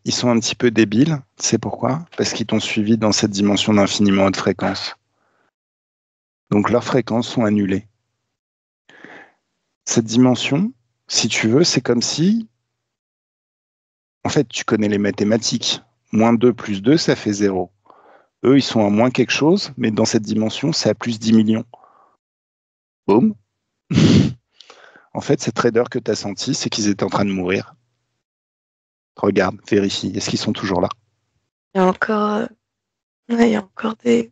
ils sont un petit peu débiles. C'est pourquoi? Parce qu'ils t'ont suivi dans cette dimension d'infiniment haute fréquence. Donc leurs fréquences sont annulées. Cette dimension, si tu veux, c'est comme si, en fait, tu connais les mathématiques. Moins 2 plus 2, ça fait 0. Eux, ils sont à moins quelque chose, mais dans cette dimension, c'est à plus 10 millions. Boum. En fait, cette raideur que tu as sentie, c'est qu'ils étaient en train de mourir. Regarde, vérifie. Est-ce qu'ils sont toujours là? Il y a encore, ouais, il y a encore des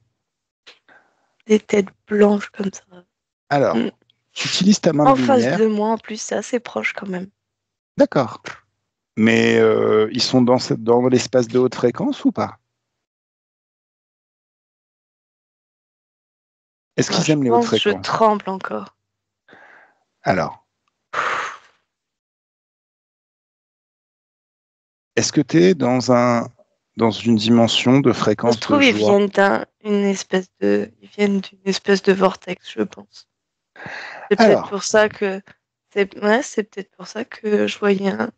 têtes blanches comme ça. Alors, Mm. tu utilises ta main En de face lumière. de moi, en plus, c'est assez proche quand même. D'accord. Mais ils sont dans l'espace de haute fréquence ou pas? Est-ce Moi, qu'ils je aiment les hautes pense, je fréquences? tremble encore. Alors, est-ce que tu es dans une dimension de Ça se fréquence de trouve, joie? ils viennent d'une espèce de vortex, je pense. C'est peut-être Alors, pour ça que, c'est peut-être pour ça que je voyais une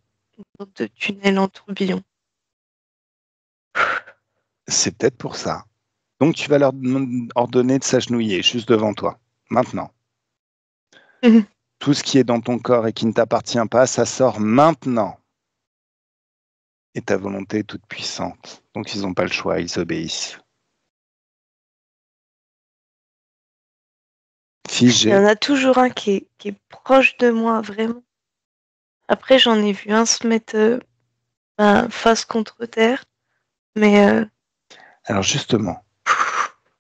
sorte de tunnel en tourbillon. c'est peut-être pour ça. Donc, tu vas leur ordonner de s'agenouiller juste devant toi. Maintenant, tout ce qui est dans ton corps et qui ne t'appartient pas, ça sort maintenant. Et ta volonté est toute puissante. Donc, ils n'ont pas le choix, ils obéissent. Il y Figé. en a toujours un qui est proche de moi, vraiment. Après, j'en ai vu un se mettre face contre terre, mais Alors, justement,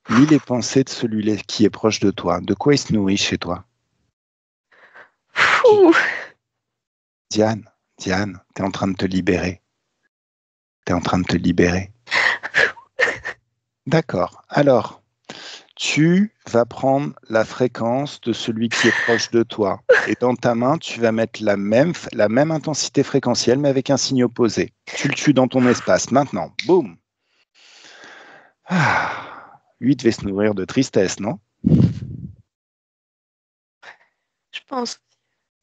lis les pensées de celui qui est proche de toi. De quoi il se nourrit chez toi? fou. Diane, Diane, t'es en train de te libérer. T'es en train de te libérer. D'accord. Alors, tu vas prendre la fréquence de celui qui est proche de toi. Et dans ta main, tu vas mettre la même intensité fréquentielle, mais avec un signe opposé. Tu le tues dans ton espace. Maintenant, boum. Ah, Lui, il devait se nourrir de tristesse, non? Je pense.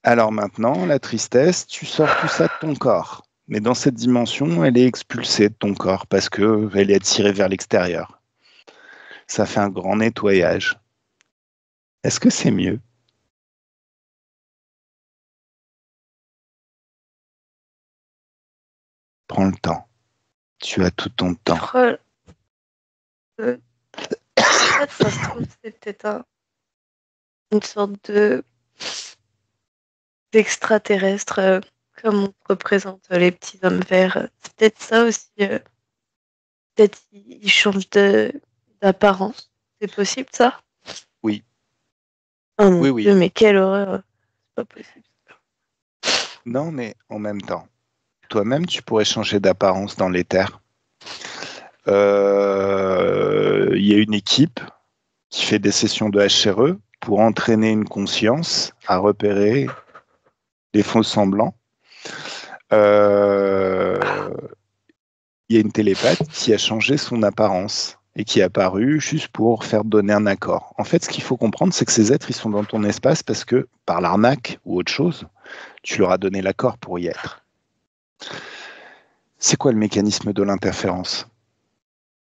Alors maintenant, la tristesse, tu sors tout ça de ton corps. Mais dans cette dimension, elle est expulsée de ton corps parce qu'elle est attirée vers l'extérieur. Ça fait un grand nettoyage. Est-ce que c'est mieux? Prends le temps. Tu as tout ton Je temps. crois que en fait, ça se trouve, c'est peut-être une sorte d'extraterrestre, comme on représente les petits hommes verts. C'est peut-être ça aussi. Peut-être ils changent d'apparence. C'est possible, ça? Oui, Oh mon oui, oui. Dieu, mais quelle horreur. C'est pas possible. Non, mais en même temps, toi-même, tu pourrais changer d'apparence dans l'éther. Il y a une équipe qui fait des sessions de HRE pour entraîner une conscience à repérer les faux semblants. Il y a une télépathe qui a changé son apparence et qui est apparue juste pour faire donner un accord. En fait, ce qu'il faut comprendre, c'est que ces êtres, ils sont dans ton espace parce que, par l'arnaque ou autre chose, tu leur as donné l'accord pour y être. C'est quoi le mécanisme de l'interférence?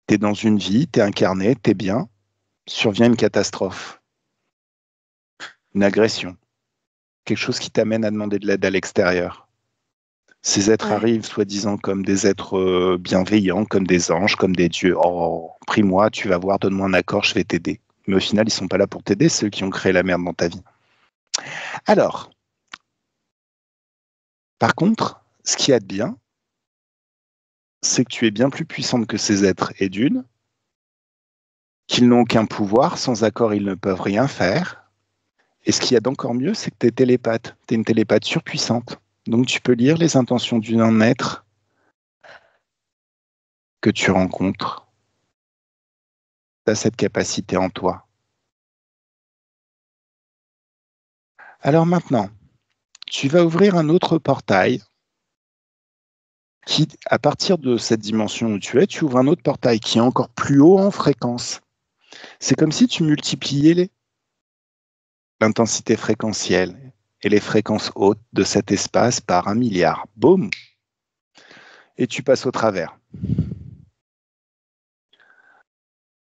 Tu es dans une vie, tu es incarné, tu es bien, survient une catastrophe, une agression, quelque chose qui t'amène à demander de l'aide à l'extérieur. Ces êtres Ouais. arrivent soi-disant comme des êtres bienveillants, comme des anges, comme des dieux. Oh, prie-moi, tu vas voir, donne-moi un accord, je vais t'aider. Mais au final, ils sont pas là pour t'aider, c'est eux qui ont créé la merde dans ta vie. Alors, par contre, ce qu'il y a de bien, c'est que tu es bien plus puissante que ces êtres, et d'une, qu'ils n'ont aucun pouvoir, sans accord, ils ne peuvent rien faire. Et ce qu'il y a d'encore mieux, c'est que tu es télépathe. Tu es une télépathe surpuissante. Donc tu peux lire les intentions d'un être que tu rencontres. Tu as cette capacité en toi. Alors maintenant, tu vas ouvrir un autre portail qui, à partir de cette dimension où tu es, tu ouvres un autre portail qui est encore plus haut en fréquence. C'est comme si tu multipliais l'intensité fréquentielle et les fréquences hautes de cet espace par 1 milliard. Boum! Et tu passes au travers.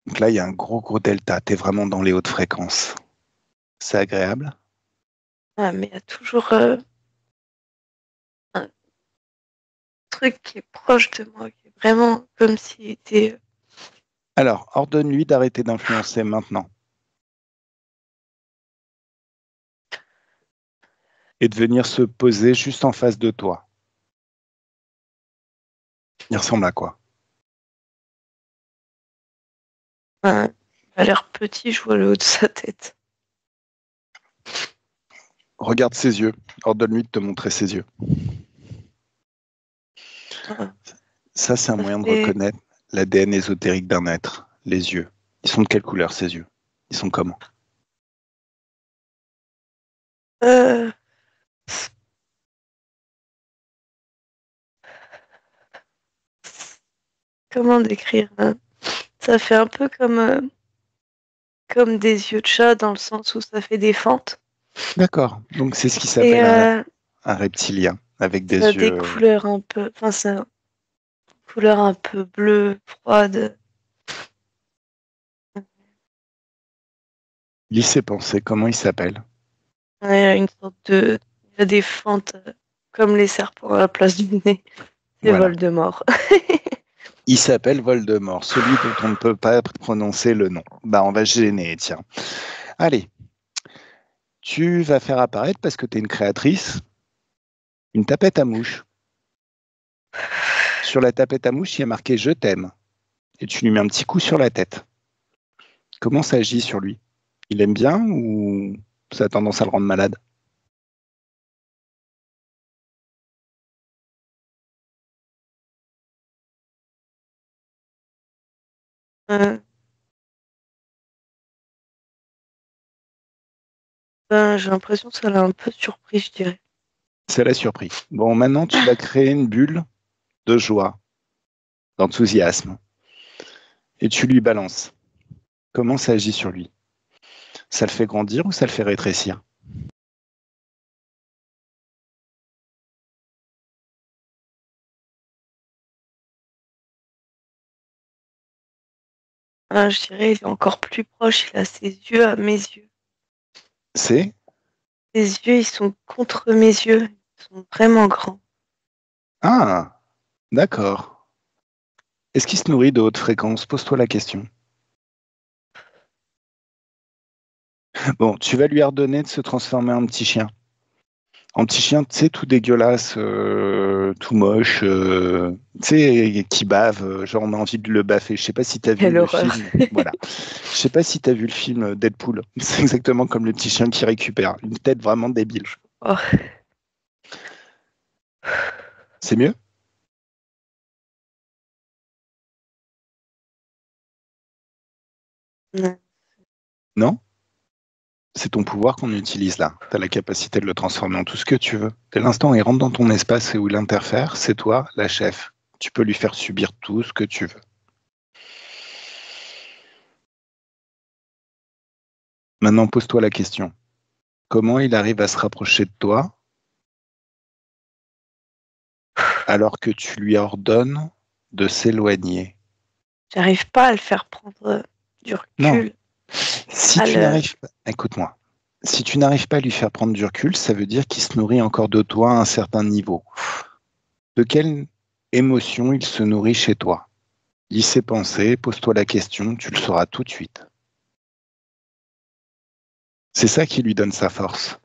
Donc là, il y a un gros delta. Tu es vraiment dans les hautes fréquences. C'est agréable? Ah, mais il y a toujours un truc qui est proche de moi, qui est vraiment comme s'il était. Alors, ordonne-lui d'arrêter d'influencer maintenant et de venir se poser juste en face de toi. Il ressemble à quoi? Il a l'air petit, je vois le haut de sa tête. Regarde ses yeux. Ordonne-lui de te montrer ses yeux. Ah, Ça, c'est un ça moyen de fait. reconnaître l'ADN ésotérique d'un être. Les yeux. Ils sont de quelle couleur, ces yeux? Ils sont comment? Euh, Comment décrire? Ça fait un peu comme des yeux de chat dans le sens où ça fait des fentes. D'accord. Donc, c'est ce qui Et s'appelle un reptilien avec ça a des des yeux. couleurs un peu. Enfin, c'est une couleur un peu bleue, froide. Lis ses pensées. Comment il s'appelle? Ouais, une sorte de. Il y a des fentes comme les serpents à la place du nez. C'est Voilà. Voldemort. Il s'appelle Voldemort, celui dont on ne peut pas prononcer le nom. Bah, on va se gêner, tiens. Allez, tu vas faire apparaître, parce que tu es une créatrice, une tapette à mouche. Sur la tapette à mouche, il y a marqué «Je t'aime» et tu lui mets un petit coup sur la tête. Comment ça agit sur lui? Il aime bien ou ça a tendance à le rendre malade? Euh, j'ai l'impression que ça l'a un peu surpris, je dirais. Ça l'a surpris. Bon, maintenant, tu vas créer une bulle de joie, d'enthousiasme et tu lui balances. Comment ça agit sur lui? Ça le fait grandir ou ça le fait rétrécir? Je dirais, il est encore plus proche, il a ses yeux à mes yeux. C'est? Ses yeux, ils sont contre mes yeux. Ils sont vraiment grands. Ah, d'accord. Est-ce qu'il se nourrit de haute fréquence? Pose-toi la question. Bon, tu vas lui ordonner de se transformer en petit chien. En petit chien, tu sais, tout dégueulasse, tout moche, tu sais, qui bave, genre on a envie de le baffer. Je sais pas si tu as vu Quelle le horreur. film. Voilà. Je sais pas si tu as vu le film Deadpool. C'est exactement comme le petit chien qui récupère. Une tête vraiment débile. Oh. C'est mieux? Ouais. Non? C'est ton pouvoir qu'on utilise là. Tu as la capacité de le transformer en tout ce que tu veux. Dès l'instant où il rentre dans ton espace et où il interfère, c'est toi, la chef. Tu peux lui faire subir tout ce que tu veux. Maintenant, pose-toi la question. Comment il arrive à se rapprocher de toi alors que tu lui ordonnes de s'éloigner? J'arrive pas à le faire prendre du Non. recul. Si tu n'arrives pas, écoute-moi. Si tu n'arrives pas à lui faire prendre du recul, ça veut dire qu'il se nourrit encore de toi à un certain niveau. De quelle émotion il se nourrit chez toi? Lis ses pensées, pose-toi la question, tu le sauras tout de suite. C'est ça qui lui donne sa force,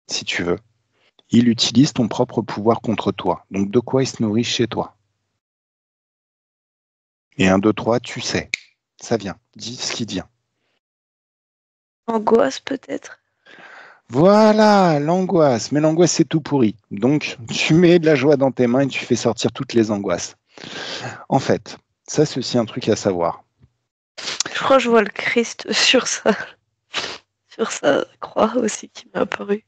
si tu veux. Il utilise ton propre pouvoir contre toi. Donc de quoi il se nourrit chez toi? Et 1, 2, 3, tu sais. Ça vient. Dis ce qui vient. Angoisse peut-être. Voilà, l'angoisse. Mais l'angoisse, c'est tout pourri. Donc, tu mets de la joie dans tes mains et tu fais sortir toutes les angoisses. En fait, ça, c'est aussi un truc à savoir. Je crois que je vois le Christ sur sa croix aussi qui m'est apparu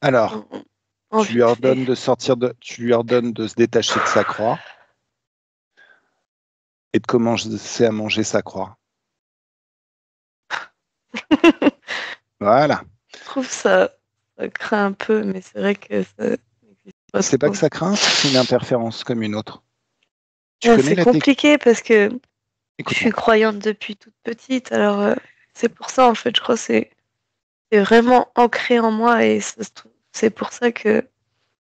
Alors, en tu lui vite fait. ordonnes tu lui ordonnes de se détacher de sa croix et de commencer à manger sa croix. Voilà. Je trouve ça craint un peu, mais c'est vrai que ça n'existe pas C'est pas que trop. ça craint, c'est une interférence comme une autre. Tu Ouais, connais c'est la technique? compliqué parce que je suis Écoute-moi. croyante depuis toute petite, alors c'est pour ça en fait, je crois que c'est vraiment ancré en moi et c'est pour ça que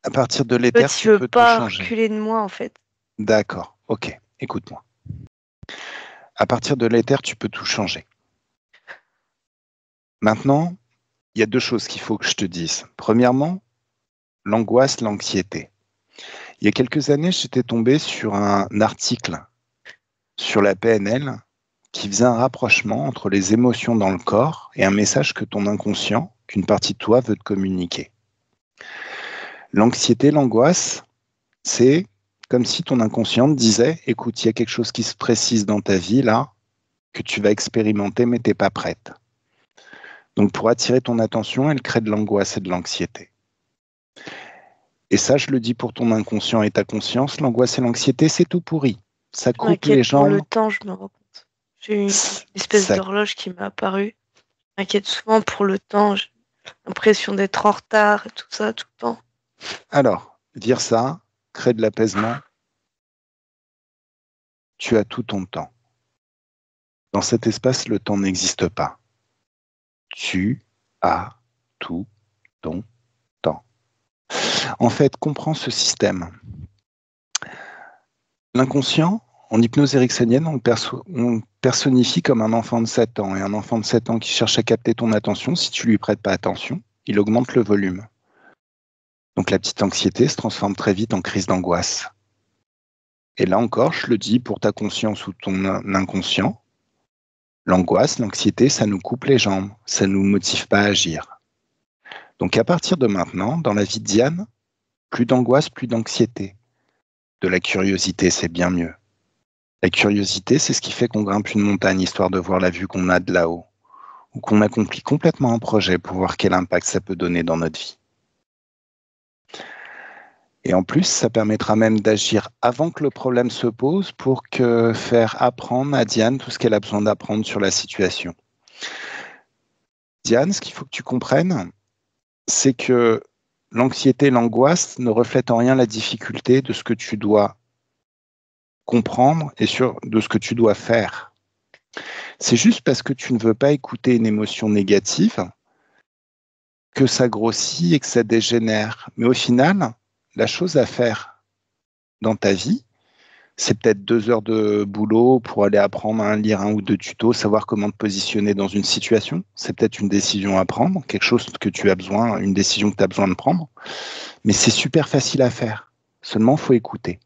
À partir de l'éther, l'autre il tu veut peux tout pas changer. reculer de moi en fait. D'accord. Ok. Écoute-moi. À partir de l'éther, tu peux tout changer. Maintenant, il y a 2 choses qu'il faut que je te dise. Premièrement, l'angoisse, l'anxiété. Il y a quelques années, j'étais tombé sur un article sur la PNL qui faisait un rapprochement entre les émotions dans le corps et un message que ton inconscient, qu'une partie de toi veut te communiquer. L'anxiété, l'angoisse, c'est comme si ton inconscient te disait, écoute, il y a quelque chose qui se précise dans ta vie là, que tu vas expérimenter, mais tu n'es pas prête. Donc pour attirer ton attention, elle crée de l'angoisse et de l'anxiété. Et ça, je le dis pour ton inconscient et ta conscience, l'angoisse et l'anxiété, c'est tout pourri. Ça Je coupe les m'inquiète pour le jambes. temps, je me rends compte. J'ai une espèce Ça... d'horloge qui m'est apparue. Je m'inquiète souvent pour le temps, j'ai l'impression d'être en retard et tout ça tout le temps. Alors, dire ça crée de l'apaisement. Tu as tout ton temps. Dans cet espace, le temps n'existe pas. Tu as tout ton temps. En fait, comprends ce système. L'inconscient, en hypnose ericksonienne, on personnifie comme un enfant de 7 ans. Et un enfant de 7 ans qui cherche à capter ton attention, si tu lui prêtes pas attention, il augmente le volume. Donc la petite anxiété se transforme très vite en crise d'angoisse. Et là encore, je le dis pour ta conscience ou ton inconscient, l'angoisse, l'anxiété, ça nous coupe les jambes, ça ne nous motive pas à agir. Donc à partir de maintenant, dans la vie de Diane, plus d'angoisse, plus d'anxiété. De la curiosité, c'est bien mieux. La curiosité, c'est ce qui fait qu'on grimpe une montagne, histoire de voir la vue qu'on a de là-haut, ou qu'on accomplit complètement un projet pour voir quel impact ça peut donner dans notre vie. Et en plus, ça permettra même d'agir avant que le problème se pose pour faire apprendre à Diane tout ce qu'elle a besoin d'apprendre sur la situation. Diane, ce qu'il faut que tu comprennes, c'est que l'anxiété, l'angoisse ne reflètent en rien la difficulté de ce que tu dois comprendre et de ce que tu dois faire. C'est juste parce que tu ne veux pas écouter une émotion négative que ça grossit et que ça dégénère. Mais au final, la chose à faire dans ta vie, c'est peut-être 2 heures de boulot pour aller apprendre à lire 1 ou 2 tutos, savoir comment te positionner dans une situation. C'est peut-être une décision à prendre, quelque chose que tu as besoin, une décision que tu as besoin de prendre. Mais c'est super facile à faire. Seulement, il faut écouter.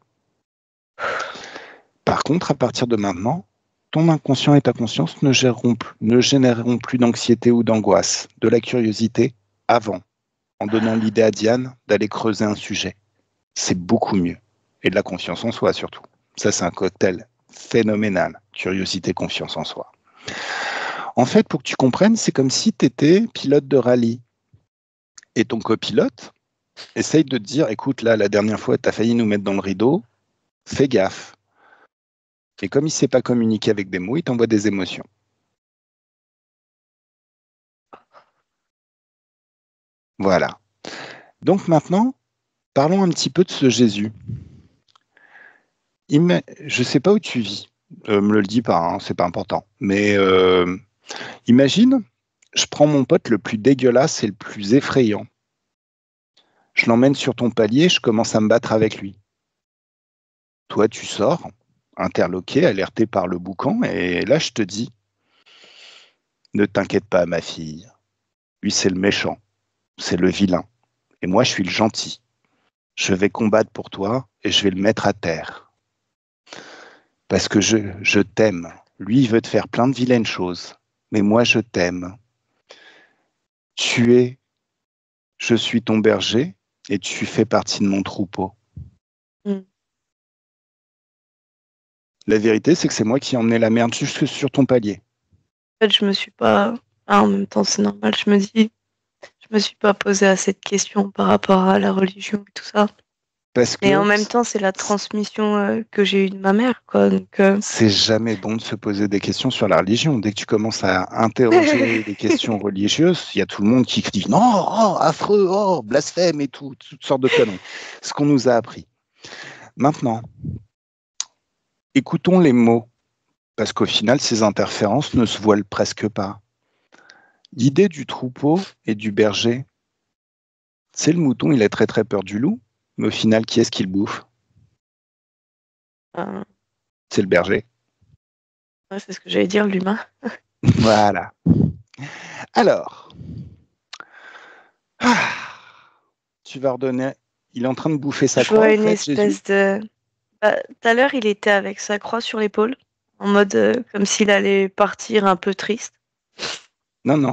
Par contre, à partir de maintenant, ton inconscient et ta conscience ne généreront plus d'anxiété ou d'angoisse, de la curiosité avant, en donnant l'idée à Diane d'aller creuser un sujet. C'est beaucoup mieux. Et de la confiance en soi surtout. Ça, c'est un cocktail phénoménal. Curiosité, confiance en soi. En fait, pour que tu comprennes, c'est comme si tu étais pilote de rallye. Et ton copilote essaye de te dire, écoute, là, la dernière fois, tu as failli nous mettre dans le rideau, fais gaffe. Et comme il ne sait pas communiquer avec des mots, il t'envoie des émotions. Voilà. Donc maintenant, parlons un petit peu de ce Jésus. Je ne sais pas où tu vis. Me le dis pas, hein, c'est pas important. Mais imagine, je prends mon pote le plus dégueulasse et le plus effrayant. Je l'emmène sur ton palier, je commence à me battre avec lui. Toi, tu sors, interloqué, alerté par le boucan, et là, je te dis, ne t'inquiète pas, ma fille. Lui, c'est le méchant, c'est le vilain. Et moi, je suis le gentil. Je vais combattre pour toi et je vais le mettre à terre. Parce que je t'aime. Lui, il veut te faire plein de vilaines choses. Mais moi, je t'aime. Je suis ton berger et tu fais partie de mon troupeau. La vérité, c'est que c'est moi qui ai emmené la merde jusque sur ton palier. En fait, je me suis pas. En même temps, c'est normal, je me suis pas posé assez de questions par rapport à la religion et tout ça. Mais en même temps, c'est la transmission que j'ai eue de ma mère, quoi. Donc, c'est jamais bon de se poser des questions sur la religion. Dès que tu commences à interroger des questions religieuses, il y a tout le monde qui dit non, oh, affreux, oh, blasphème et tout, toutes sortes de conneries. Ce qu'on nous a appris. Maintenant, écoutons les mots, parce qu'au final, ces interférences ne se voilent presque pas. L'idée du troupeau et du berger, c'est le mouton, il a très très peur du loup, mais au final, qui est-ce qu'il bouffe ? C'est le berger. Ouais, c'est ce que j'allais dire, l'humain. Voilà. Alors, tu vas redonner. Il est en train de bouffer sa croix. Je vois une espèce de. Tout à l'heure, il était avec sa croix sur l'épaule, en mode comme s'il allait partir un peu triste. Non,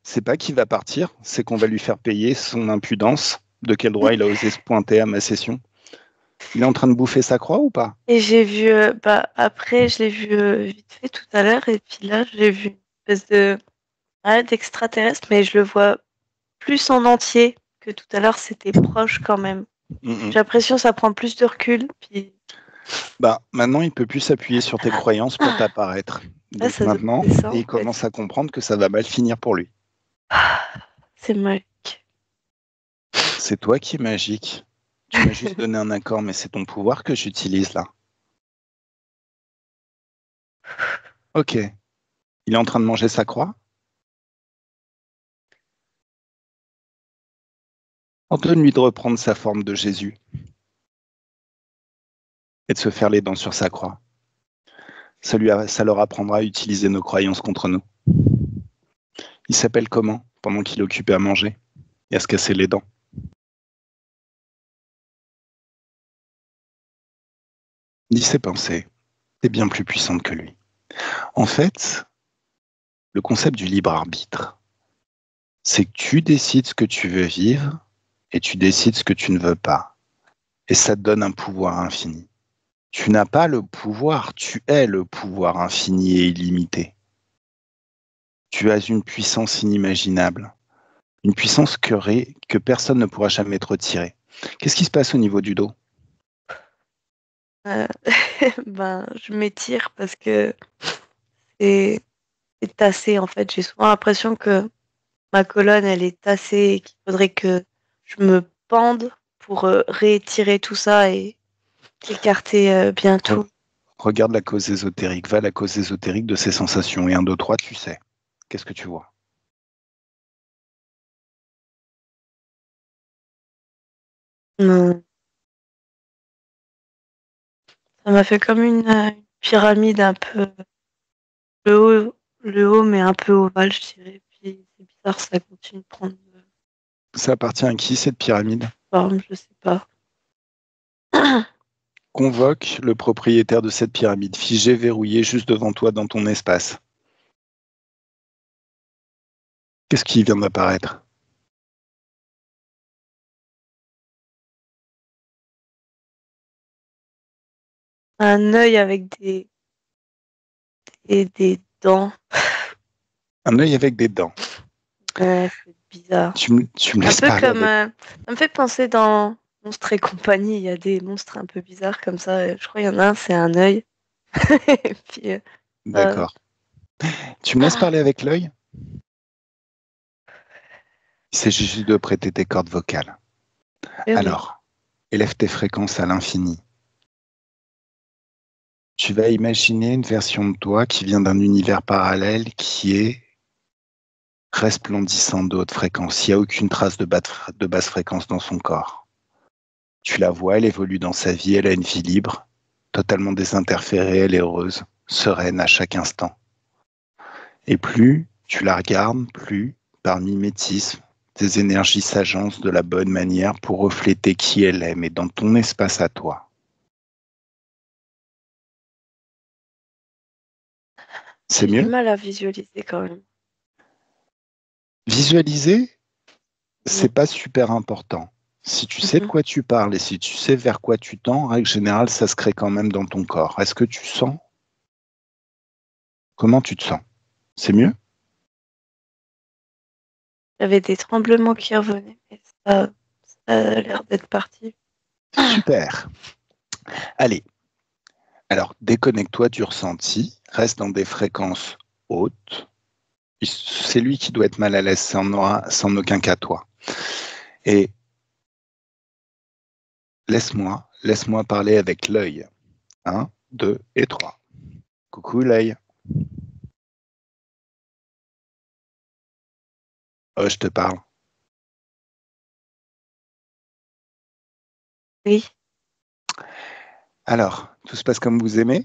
c'est pas qu'il va partir, c'est qu'on va lui faire payer son impudence. De quel droit il a osé se pointer à ma session ? Il est en train de bouffer sa croix ou pas ? Et j'ai vu, après, je l'ai vu vite fait tout à l'heure, et puis là, j'ai vu une espèce d'extraterrestre, mais je le vois plus en entier que tout à l'heure, c'était proche quand même. J'ai l'impression que ça prend plus de recul. Puis... maintenant, il peut plus s'appuyer sur tes croyances pour t'apparaître. Donc maintenant, il commence à comprendre que ça va mal finir pour lui. C'est magique. C'est toi qui es magique. Tu m'as juste donné un accord, mais c'est ton pouvoir que j'utilise là. Ok. Il est en train de manger sa croix ? Ordonne-lui de reprendre sa forme de Jésus et de se faire les dents sur sa croix. Ça leur apprendra à utiliser nos croyances contre nous. Il s'appelle comment pendant qu'il est occupé à manger et à se casser les dents ? Dis ses pensées. T'es bien plus puissante que lui. En fait, le concept du libre arbitre, c'est que tu décides ce que tu veux vivre et tu décides ce que tu ne veux pas. Et ça te donne un pouvoir infini. Tu n'as pas le pouvoir, tu es le pouvoir infini et illimité. Tu as une puissance inimaginable, une puissance que personne ne pourra jamais te retirer. Qu'est-ce qui se passe au niveau du dos? Euh, je m'étire parce que c'est c'est tassé en fait. J'ai souvent l'impression que ma colonne elle est tassée et qu'il faudrait que je me pende pour réétirer tout ça et écarter bien Re- tout. Regarde la cause ésotérique, va à la cause ésotérique de ces sensations. Et 1, 2, 3, tu sais. Qu'est-ce que tu vois? Non. Ça m'a fait comme une pyramide un peu le haut mais un peu ovale, je dirais. Puis c'est bizarre, ça continue de prendre Ça appartient à qui cette pyramide? forme, je sais pas. Convoque le propriétaire de cette pyramide, figé, verrouillé, juste devant toi dans ton espace. Qu'est-ce qui vient d'apparaître? Un œil avec des dents. Un œil avec des dents. Ouais, c'est bizarre. Tu me Un laisses peu parler comme. avec. Ça me fait penser dans Monstres et compagnie. Il y a des monstres un peu bizarres comme ça. Je crois qu'il y en a un, c'est un œil. Et puis, ça- D'accord. Tu me laisses parler avec l'œil? Il s'agit juste de prêter tes cordes vocales. Oui. Alors, élève tes fréquences à l'infini. Tu vas imaginer une version de toi qui vient d'un univers parallèle qui est resplendissant de haute fréquence. Il n'y a aucune trace de basse fréquence dans son corps. Tu la vois, elle évolue dans sa vie, elle a une vie libre, totalement désinterférée, elle est heureuse, sereine à chaque instant. Et plus tu la regardes, plus, par mimétisme, tes énergies s'agencent de la bonne manière pour refléter qui elle est, mais dans ton espace à toi. C'est J'ai du mieux? mal à visualiser quand même. Visualiser, Mm. c'est pas super important. Si tu sais de Mhm. quoi tu parles et si tu sais vers quoi tu tends, en règle générale, ça se crée quand même dans ton corps. Est-ce que tu sens? Comment tu te sens? C'est mieux? J'avais des tremblements qui revenaient, mais ça a l'air d'être parti. Super. Allez, alors déconnecte-toi du ressenti, reste dans des fréquences hautes. C'est lui qui doit être mal à l'aise, sans aucun cas toi. Et laisse-moi parler avec l'œil. 1, 2 et 3. Coucou l'œil. Oh, je te parle. Oui, Alors, tout se passe comme vous aimez?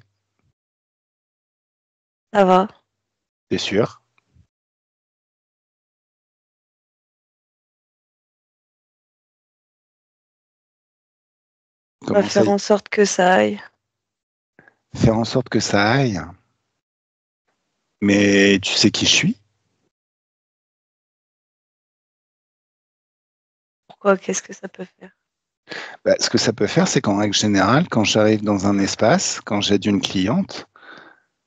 ça va. T'es sûr? On va Comment ça faire en sorte que ça aille. faire en sorte que ça aille? Mais tu sais qui je suis? Pourquoi? Qu'est-ce que ça peut faire? Bah, ce que ça peut faire, c'est qu'en règle générale, quand j'arrive dans un espace, quand j'aide une cliente,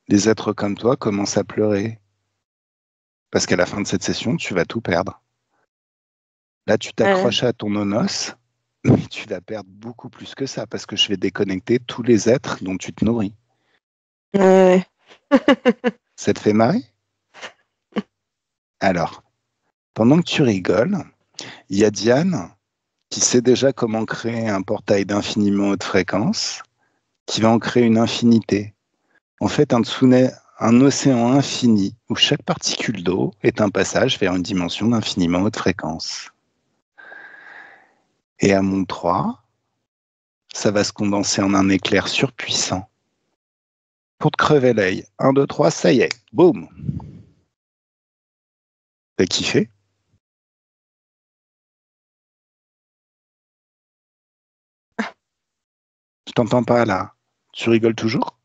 des êtres comme toi commencent à pleurer. Parce qu'à la fin de cette session, tu vas tout perdre. Là, tu Ouais, t'accroches à ton onos, mais tu vas perdre beaucoup plus que ça, parce que je vais déconnecter tous les êtres dont tu te nourris. ouais. Ça te fait marrer? Alors, pendant que tu rigoles, il y a Diane qui sait déjà comment créer un portail d'infiniment haute fréquence, qui va en créer une infinité. En fait, un océan infini où chaque particule d'eau est un passage vers une dimension d'infiniment haute fréquence. Et à mon 3, ça va se condenser en un éclair surpuissant pour te crever l'œil. 1, 2, 3, ça y est, boum. T'as kiffé? Je t'entends pas là. Tu rigoles toujours?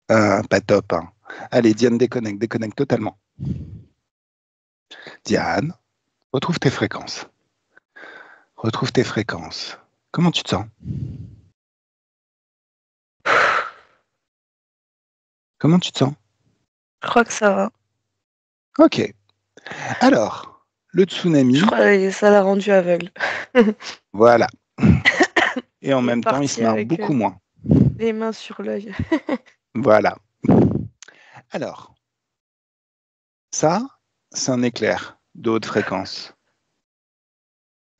Pas top, hein. Allez, Diane, déconnecte totalement. Diane, retrouve tes fréquences. Retrouve tes fréquences. Comment tu te sens? Comment tu te sens? Je crois que ça va. Ok. Alors, le tsunami, Je crois que ça l'a rendu aveugle. voilà. Et en Il est même temps, il se parti marre avec beaucoup moins. les mains sur l'œil. Voilà. Alors, ça, c'est un éclair de haute fréquence.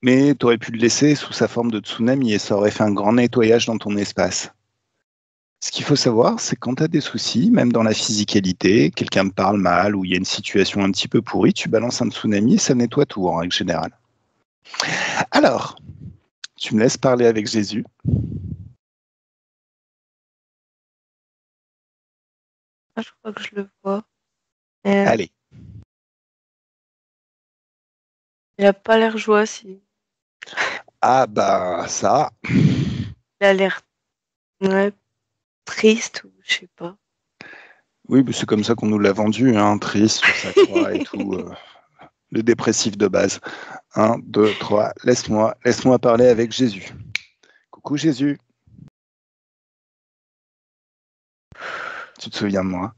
Mais tu aurais pu le laisser sous sa forme de tsunami et ça aurait fait un grand nettoyage dans ton espace. Ce qu'il faut savoir, c'est que quand tu as des soucis, même dans la physicalité, quelqu'un te parle mal ou il y a une situation un petit peu pourrie, tu balances un tsunami et ça nettoie tout en règle générale. Alors, tu me laisses parler avec Jésus. Ah, je crois que je le vois. Et, Allez. il a pas l'air joyeux. Si. Ah bah ça, Il a l'air ouais, triste ou je sais pas. oui, c'est comme ça qu'on nous l'a vendu, hein, triste sur sa croix et tout, le dépressif de base. 1, 2, 3, laisse-moi parler avec Jésus. Coucou Jésus, tu te souviens de moi?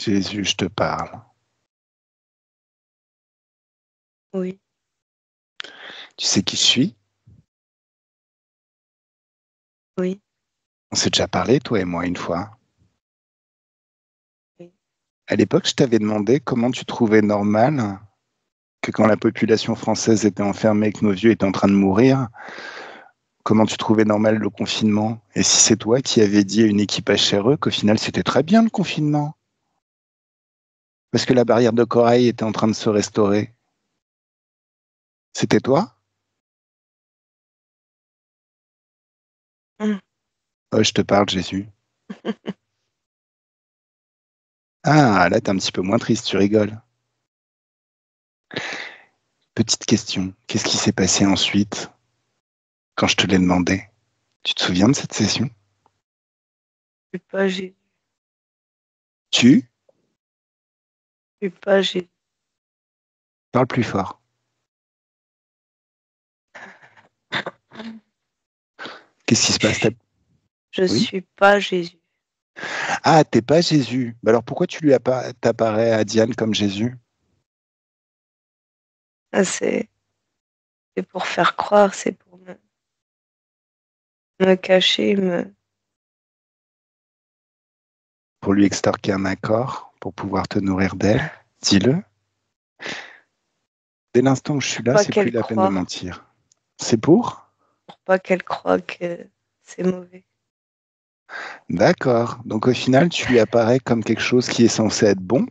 Jésus, je te parle. Oui, Tu sais qui je suis? oui, On s'est déjà parlé, toi et moi, une fois. oui. À l'époque, je t'avais demandé comment tu trouvais normal que quand la population française était enfermée et que nos vieux étaient en train de mourir, comment tu trouvais normal le confinement? Et si c'est toi qui avais dit à une équipe HRE qu'au final c'était très bien le confinement, parce que la barrière de corail était en train de se restaurer. C'était toi? Hum. Oh, je te parle, Jésus. Ah, là, t'es un petit peu moins triste, tu rigoles. Petite question, qu'est-ce qui s'est passé ensuite quand je te l'ai demandé? Tu te souviens de cette session? Je suis pas Jésus. Tu Je suis pas Jésus. parles plus fort. Qu'est-ce qui se passe? Je Oui? suis pas Jésus. Ah, t'es pas Jésus. Bah alors pourquoi tu lui t'apparais à Diane comme Jésus? Ah, c'est pour faire croire, c'est pour me cacher, Pour lui extorquer un accord, pour pouvoir te nourrir d'elle? Dis-le. Dès l'instant où je suis là, pas c'est plus qu'elle la peine de croie, mentir. C'est pour? pour pas qu'elle croie que c'est mauvais. D'accord. Donc au final, tu lui apparais comme quelque chose qui est censé être bon.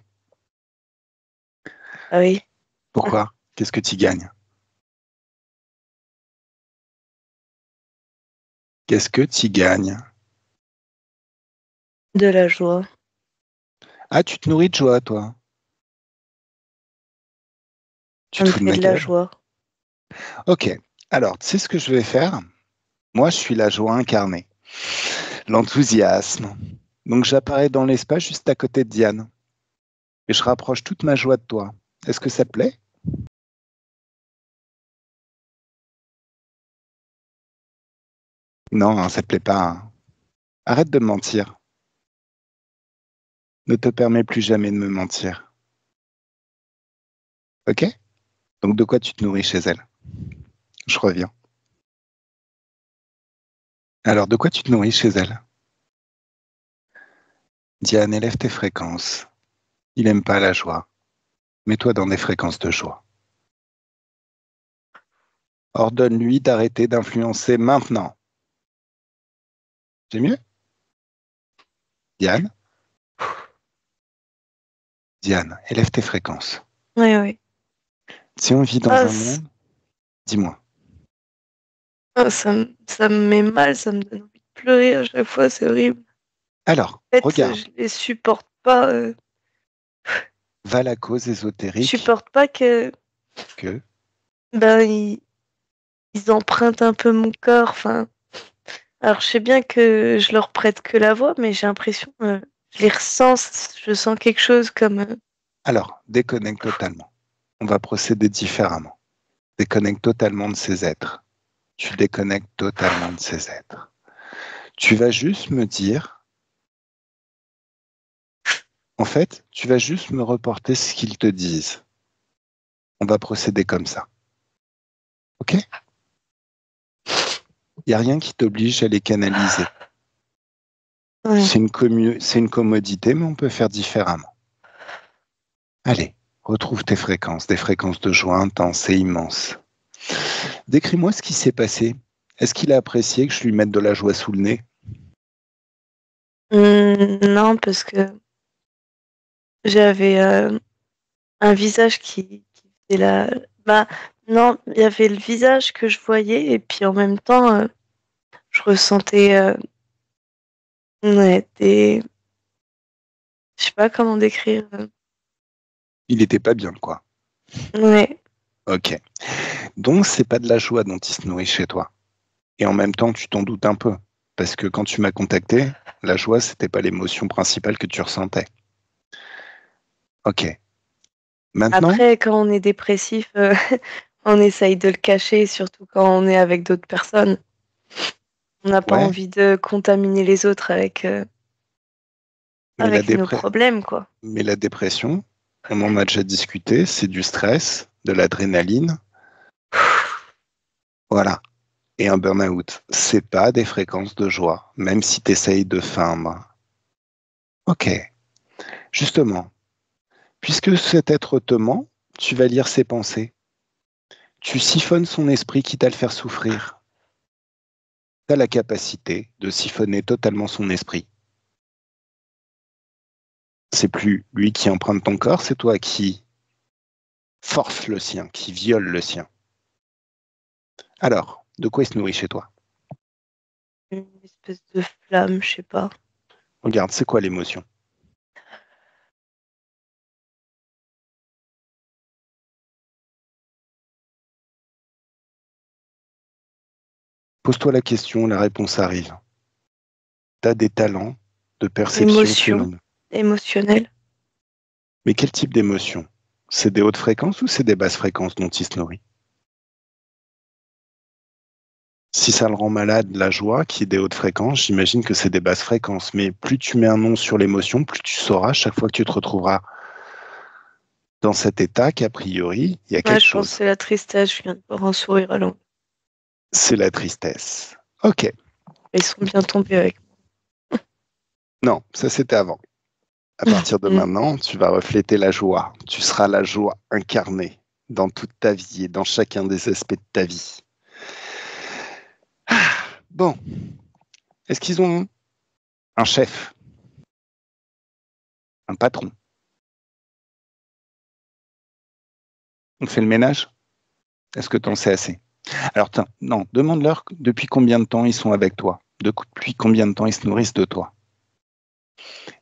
Ah oui, Pourquoi? Qu'est-ce que tu gagnes? Qu'est-ce que tu gagnes? de la joie. Ah, tu te nourris de joie, toi. Tu Ça te me fous de fait ma de la gueule? joie. Ok. Alors, tu sais ce que je vais faire? Moi, je suis la joie incarnée, l'enthousiasme. Donc, j'apparais dans l'espace juste à côté de Diane. Et je rapproche toute ma joie de toi. Est-ce que ça te plaît? Non, hein, ça te plaît pas, hein. Arrête de me mentir. Ne te permets plus jamais de me mentir. Ok? Donc, de quoi tu te nourris chez elle? Je reviens. Alors, de quoi tu te nourris chez elle? Diane, élève tes fréquences. Il aime pas la joie. Mets-toi dans des fréquences de joie. Ordonne-lui d'arrêter d'influencer maintenant. C'est mieux? Diane? Diane, élève tes fréquences. Oui, oui. Si on vit dans Ah, un monde, dis-moi. ça me met mal, ça me donne envie de pleurer à chaque fois, c'est horrible. Alors, En fait, regarde, je les supporte pas. va la cause Je ésotérique supporte pas que que, ben ils empruntent un peu mon corps. Enfin, alors je sais bien que je leur prête que la voix, mais j'ai l'impression, je les ressens, je sens quelque chose comme. alors, déconnecte totalement. On va procéder différemment. Déconnecte totalement de ces êtres. Tu déconnectes totalement de ces êtres. Tu vas juste me dire En fait, tu vas juste me reporter ce qu'ils te disent. On va procéder comme ça. Ok? Il n'y a rien qui t'oblige à les canaliser. Ouais. C'est une commodité, mais on peut faire différemment. Allez, retrouve tes fréquences, des fréquences de joie intenses et immenses. Décris-moi ce qui s'est passé. Est-ce qu'il a apprécié que je lui mette de la joie sous le nez? Non, parce que j'avais un visage qui faisait la. Bah, non, il y avait le visage que je voyais, et puis en même temps, je ressentais ouais, des. Je sais pas comment décrire. Il n'était pas bien, quoi. Ouais. Ok. Donc, c'est pas de la joie dont il se nourrit chez toi. Et en même temps, tu t'en doutes un peu. Parce que quand tu m'as contacté, la joie, c'était pas l'émotion principale que tu ressentais. Ok. Maintenant, Après, quand on est dépressif, on essaye de le cacher, surtout quand on est avec d'autres personnes. On n'a pas ouais, envie de contaminer les autres mais avec nos problèmes, quoi. la dépression, on en a déjà discuté, c'est du stress, de l'adrénaline, voilà. Et un burn-out, c'est pas des fréquences de joie, même si tu essayes de feindre. Ok. Justement, puisque cet être te ment, tu vas lire ses pensées. Tu siphonnes son esprit quitte à le faire souffrir. Tu as la capacité de siphonner totalement son esprit. C'est plus lui qui emprunte ton corps, c'est toi qui force le sien, qui viole le sien. Alors, de quoi il se nourrit chez toi? Une espèce de flamme, je sais pas. Regarde, c'est quoi l'émotion? Pose-toi la question, la réponse arrive. Tu as des talents de perception Émotion, phénoménal. émotionnelle. Mais quel type d'émotion? C'est des hautes fréquences ou c'est des basses fréquences dont il se nourrit? Si ça le rend malade, la joie, qui est des hautes fréquences, j'imagine que c'est des basses fréquences. Mais plus tu mets un nom sur l'émotion, plus tu sauras chaque fois que tu te retrouveras dans cet état qu'a priori, il y a Ouais, quelque je pense que chose. c'est la tristesse, je viens de voir un sourire à l'envers. C'est la tristesse. Ok. Ils sont bien tombés avec Non, ça c'était avant. À partir de moi. maintenant, tu vas refléter la joie. Tu seras la joie incarnée dans toute ta vie et dans chacun des aspects de ta vie. Bon, est-ce qu'ils ont un chef, un patron? On fait le ménage? Est-ce que tu en sais assez? Alors, non, demande-leur depuis combien de temps ils sont avec toi, depuis combien de temps ils se nourrissent de toi.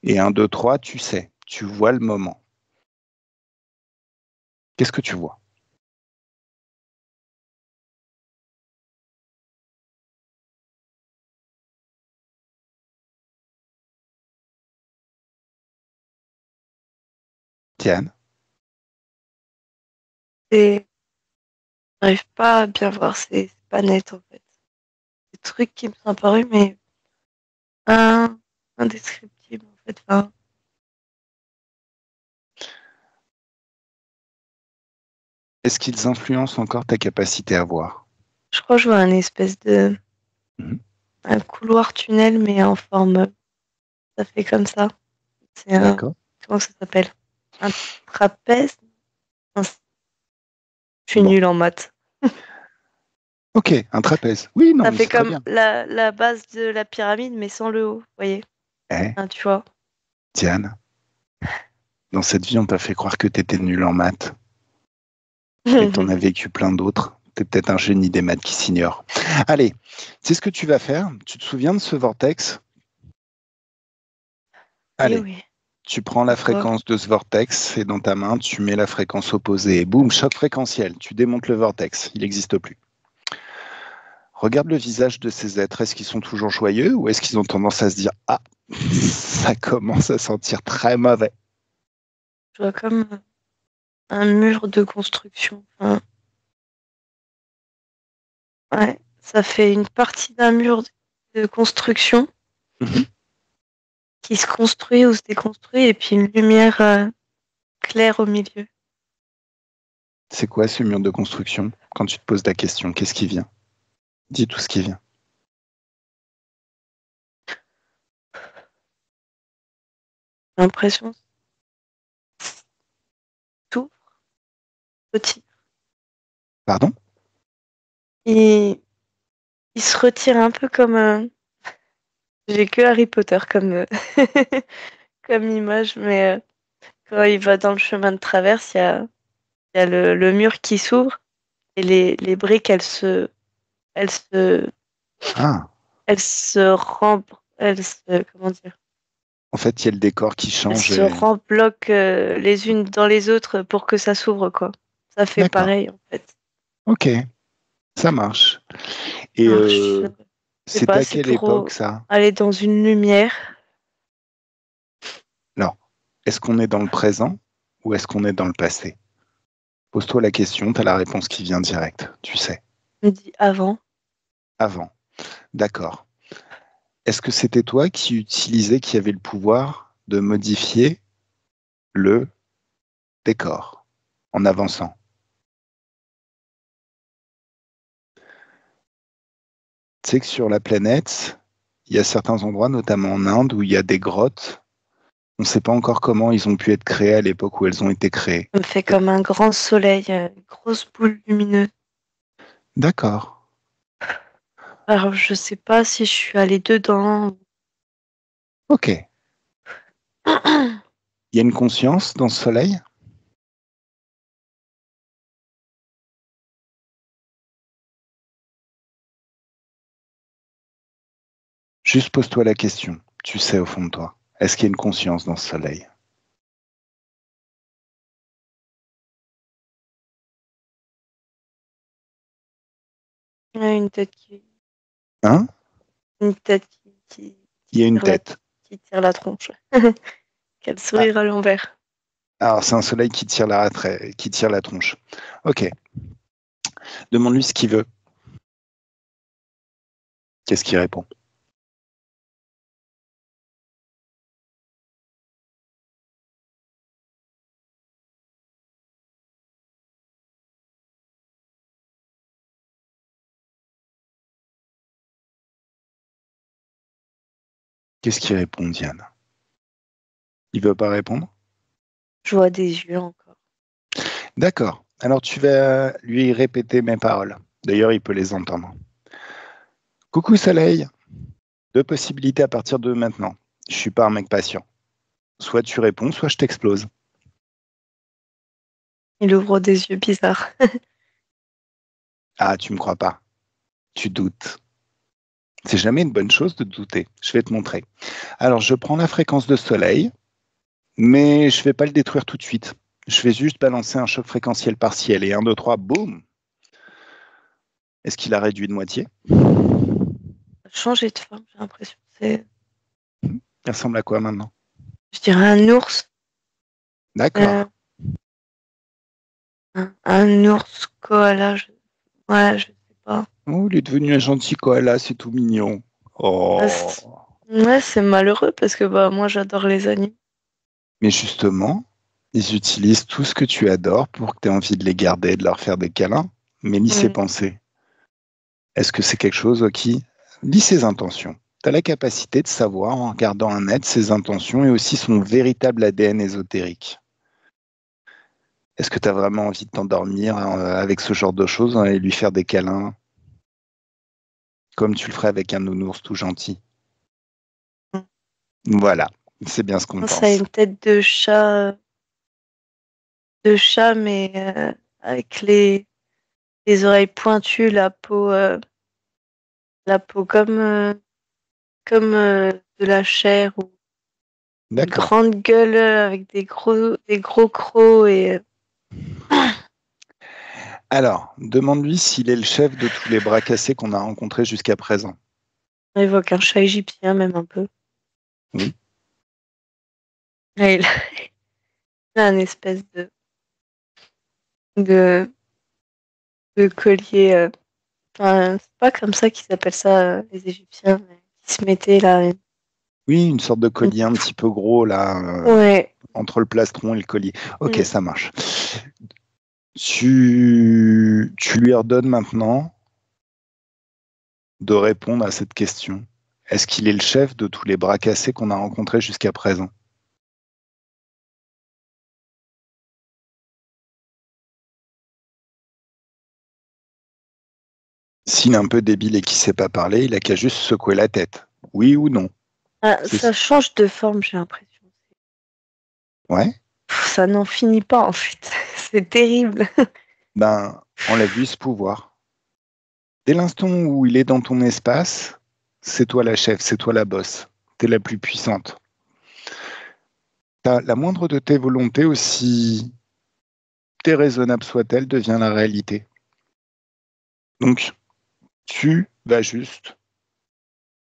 Et un, deux, trois, tu sais, tu vois le moment. Qu'est-ce que tu vois? Diane? Et j'arrive pas à bien voir, c'est pas net en fait. Des trucs qui me sont apparus, mais un, indescriptible en fait. Enfin, Est-ce qu'ils influencent encore ta capacité à voir? je crois que je vois un espèce de Mhm. un couloir tunnel, mais en forme. Ça fait comme ça. C'est un. D'accord. Comment ça s'appelle? Un trapèze? Non, je suis Bon. nulle en maths. Ok, un trapèze. Oui, non, Ça mais fait c'est très comme bien. la base de la pyramide, mais sans le haut, vous voyez? Eh, Hein, tu vois? Diane, dans cette vie, on t'a fait croire que t'étais nul en maths, mais t'en as vécu plein d'autres. T'es peut-être un génie des maths qui s'ignore. Allez, c'est ce que tu vas faire. Tu te souviens de ce vortex? Oui, Allez, oui. tu prends la Pourquoi? fréquence de ce vortex et dans ta main, tu mets la fréquence opposée. Et boum, choc fréquentiel. Tu démontes le vortex. Il n'existe plus. Regarde le visage de ces êtres. Est-ce qu'ils sont toujours joyeux ou est-ce qu'ils ont tendance à se dire ah, ça commence à sentir très mauvais? Je vois comme un mur de construction. Enfin, ouais, ça fait une partie d'un mur de construction. Mhm. qui se construit ou se déconstruit, et puis une lumière claire au milieu. C'est quoi ce mur de construction? Quand tu te poses la question, qu'est-ce qui vient? Dis tout ce qui vient. J'ai l'impression tout petit. Pardon? Il se retire un peu comme... J'ai que Harry Potter comme, comme image, mais quand il va dans le chemin de traverse, il y a le mur qui s'ouvre et les briques, elles se, Ah, elles se comment dire, en fait, il y a le décor qui elles change. se rembloquent les unes dans les autres pour que ça s'ouvre, quoi. Ça fait D'accord. pareil, en fait. Ok, ça marche. Et Alors, je sais c'est pas, à c'est quelle pour époque ça? aller dans une lumière. Alors, est-ce qu'on est dans le présent ou est-ce qu'on est dans le passé? Pose-toi la question, tu as la réponse qui vient direct, tu sais. On dit avant. Avant. D'accord. Est-ce que c'était toi qui avait le pouvoir de modifier le décor en avançant? Tu sais que sur la planète, il y a certains endroits, notamment en Inde, où il y a des grottes. On ne sait pas encore comment ils ont pu être créés à l'époque où elles ont été créées. Ça me fait comme un grand soleil, une grosse boule lumineuse. D'accord. Alors, je sais pas si je suis allée dedans. Ok. Il y a une conscience dans ce soleil? Juste pose-toi la question. Tu sais au fond de toi. Est-ce qu'il y a une conscience dans ce soleil? Ouais, Hein? une tête qui Il y a une tire tête. qui tire la tronche. Quel Ah, sourire à l'envers. alors c'est un soleil qui tire la tronche. Ok. Demande-lui ce qu'il veut. Qu'est-ce qu'il répond? Qu'est-ce qu'il répond, Diane? Il veut pas répondre? Je vois des yeux encore. D'accord. Alors tu vas lui répéter mes paroles. D'ailleurs, il peut les entendre. Coucou Soleil. Deux possibilités à partir de maintenant. Je suis pas un mec patient. Soit tu réponds, soit je t'explose. Il ouvre des yeux bizarres. Ah, tu me crois pas. Tu doutes. C'est jamais une bonne chose de douter. Je vais te montrer. Alors, je prends la fréquence de soleil, mais je vais pas le détruire tout de suite. Je vais juste balancer un choc fréquentiel partiel et 1, 2, 3, boum. Est-ce qu'il a réduit de moitié? Changer de forme, j'ai l'impression. C'est, Il ressemble à quoi maintenant? je dirais un ours. Euh, D'accord. un ours koala. Ouais, je sais pas. Oh, il est devenu un gentil koala, c'est tout mignon. Ah, Oh. ouais, c'est malheureux parce que bah moi j'adore les animaux. Mais justement, ils utilisent tout ce que tu adores pour que tu aies envie de les garder, de leur faire des câlins. Mais lis ses Mm. pensées. Est-ce que c'est quelque chose qui lit ses intentions? Tu as la capacité de savoir, en regardant un être, ses intentions et aussi son véritable ADN ésotérique. Est-ce que tu as vraiment envie de t'endormir avec ce genre de choses et lui faire des câlins comme tu le ferais avec un nounours tout gentil? Voilà, c'est bien ce qu'on Ça a pense. une tête de chat, mais avec les oreilles pointues, la peau comme de la chair ou une D'accord. grande gueule avec des gros crocs et Alors, demande-lui s'il est le chef de tous les bras cassés qu'on a rencontrés jusqu'à présent. on évoque un chat égyptien même un peu. Oui. Et il a un espèce de, de collier. Enfin, c'est pas comme ça qu'ils appellent ça les Égyptiens, mais qui se mettait là. Oui, une sorte de collier un petit peu gros, là, Ouais. entre le plastron et le collier. Ok, Mm. ça marche. Tu lui ordonnes maintenant de répondre à cette question. Est-ce qu'il est le chef de tous les bras cassés qu'on a rencontrés jusqu'à présent? S'il est un peu débile et qu'il ne sait pas parler, il a qu'à juste secouer la tête. Oui ou non? Ah, C'est ça change de forme, j'ai l'impression. Ouais. Ça n'en finit pas, en fait. C'est terrible. Ben, enlève-lui ce pouvoir. Dès l'instant où il est dans ton espace, c'est toi la chef, c'est toi la boss. T'es la plus puissante. La moindre de tes volontés, aussi déraisonnable soit-elle, devient la réalité. Donc, tu vas juste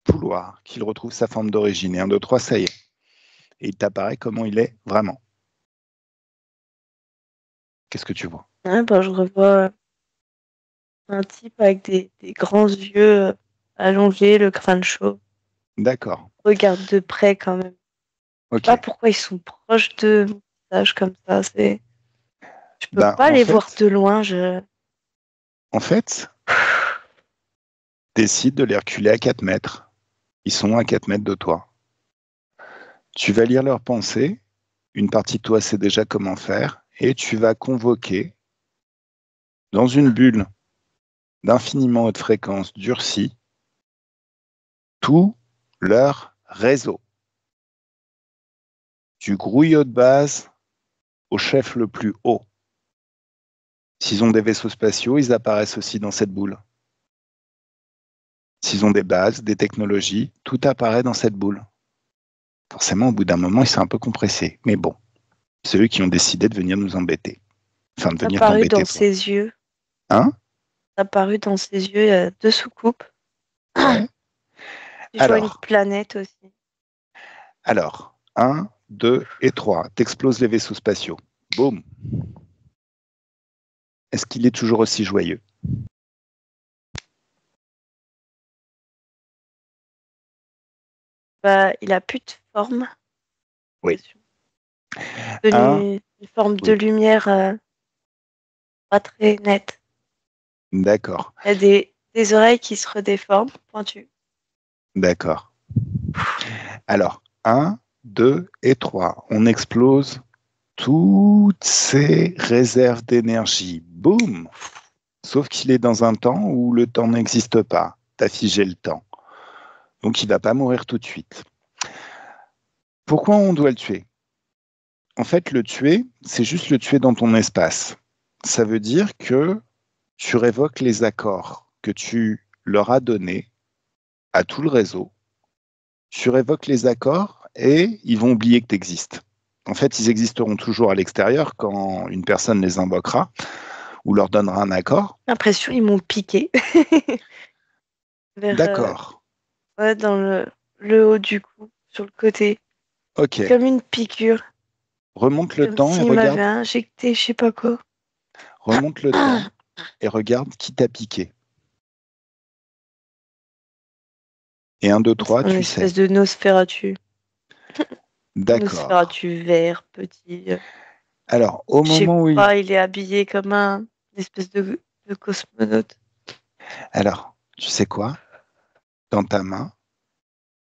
vouloir qu'il retrouve sa forme d'origine. Et 1, 2, 3, ça y est. Et il t'apparaît comment il est vraiment. Qu'est-ce que tu vois? Ouais, ben, je revois un type avec des grands yeux allongés, le crâne chaud. D'accord. Regarde de près quand même. Je sais Ok. pas pourquoi ils sont proches de mon visage comme ça. Je peux Ben, pas les voir de loin. en fait, décide de les reculer à 4 mètres. Ils sont à 4 mètres de toi. Tu vas lire leurs pensées. Une partie de toi sait déjà comment faire. Et tu vas convoquer dans une bulle d'infiniment haute fréquence durcie tout leur réseau. Du grouillot de base au chef le plus haut. S'ils ont des vaisseaux spatiaux, ils apparaissent aussi dans cette boule. S'ils ont des bases, des technologies, tout apparaît dans cette boule. Forcément, au bout d'un moment, ils sont un peu compressés. Mais bon, c'est eux qui ont décidé de venir nous embêter. Enfin, de venir Apparu t'embêter, dans toi. ses yeux. Hein? Apparu dans ses yeux, il y a 2 soucoupes. Ouais. Je vois une Alors, planète aussi. 1, 2 et 3. T'exploses les vaisseaux spatiaux. Boum. Est-ce qu'il est toujours aussi joyeux? Bah, il a plus de forme. Oui. Un, Devenu une forme de oui. lumière pas très nette. D'accord. Il y a des oreilles qui se redéforment, pointues. D'accord. Alors, 1, 2 et 3. On explose toutes ces réserves d'énergie. Boum! Sauf qu'il est dans un temps où le temps n'existe pas. T'as figé le temps. Donc il ne va pas mourir tout de suite. Pourquoi on doit le tuer? En fait, le tuer, c'est juste le tuer dans ton espace. Ça veut dire que tu révoques les accords que tu leur as donnés à tout le réseau. Tu révoques les accords et ils vont oublier que tu existes. En fait, ils existeront toujours à l'extérieur quand une personne les invoquera ou leur donnera un accord. L'impression, ils m'ont piqué. Vers, D'accord. ouais, dans le haut du cou, sur le côté. Ok. Comme une piqûre. Remonte le Comme temps et s'il m'avait regarde. injecté, je sais pas quoi. Remonte le temps et regarde qui t'a piqué. Et 1, 2, C'est 3, une tu espèce sais. de Nosferatu. D'accord. Nosferatu vert, petit. Alors, au Je sais moment où il... pas, il est habillé comme une espèce de cosmonaute. Alors, tu sais quoi? Dans ta main,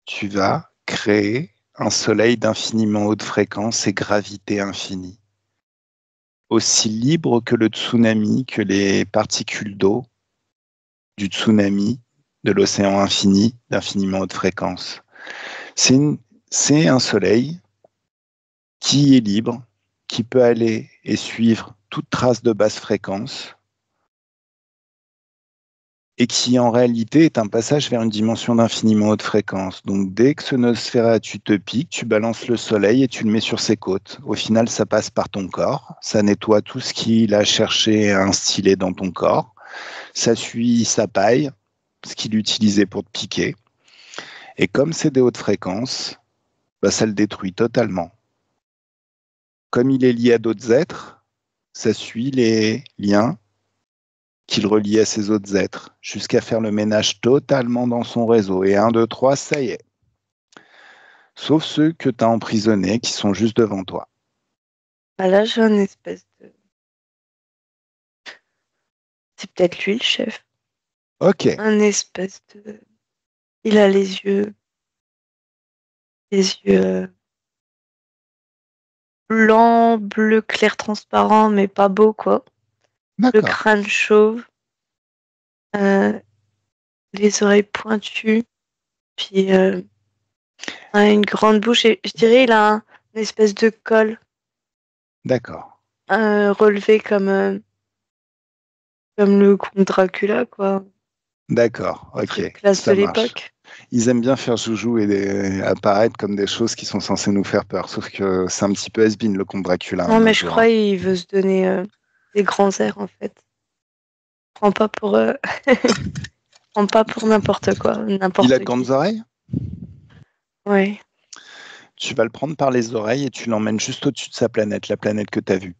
tu vas créer un soleil d'infiniment haute fréquence et gravité infinie. Aussi libre que le tsunami, que les particules d'eau du tsunami, de l'océan infini, d'infiniment haute fréquence. C'est un soleil qui est libre, qui peut aller et suivre toute trace de basse fréquence et qui en réalité est un passage vers une dimension d'infiniment haute fréquence. Donc dès que ce Nosferatu te pique, tu balances le soleil et tu le mets sur ses côtes. Au final, ça passe par ton corps, ça nettoie tout ce qu'il a cherché à instiller dans ton corps, ça suit sa paille, ce qu'il utilisait pour te piquer. Et comme c'est des hautes fréquences, bah, ça le détruit totalement. Comme il est lié à d'autres êtres, ça suit les liens qu'il relie à ses autres êtres, jusqu'à faire le ménage totalement dans son réseau. Et 1, 2, 3, ça y est. sauf ceux que tu as emprisonnés qui sont juste devant toi. Bah là, j'ai un espèce de. C'est peut-être lui le chef. Ok, Un espèce de. Il a les yeux blancs, bleu clair transparent, mais pas beau quoi. Le d'accord, crâne chauve, euh, les oreilles pointues, puis une grande bouche. Et je dirais il a une espèce de col d'accord, relevé comme le comte Dracula quoi. d'accord, Un truc ok, classe de ça marche. l'époque. Ils aiment bien faire joujou et apparaître comme des choses qui sont censées nous faire peur, sauf que c'est un petit peu has-been le comte Dracula Non de nos mais je jours, hein. crois il veut se donner des grands airs en fait. Prends pas pour prends pas pour n'importe quoi, Il a n'importe de qui. grandes oreilles? Ouais. Tu vas le prendre par les oreilles et tu l'emmènes juste au-dessus de sa planète, la planète que tu as vue.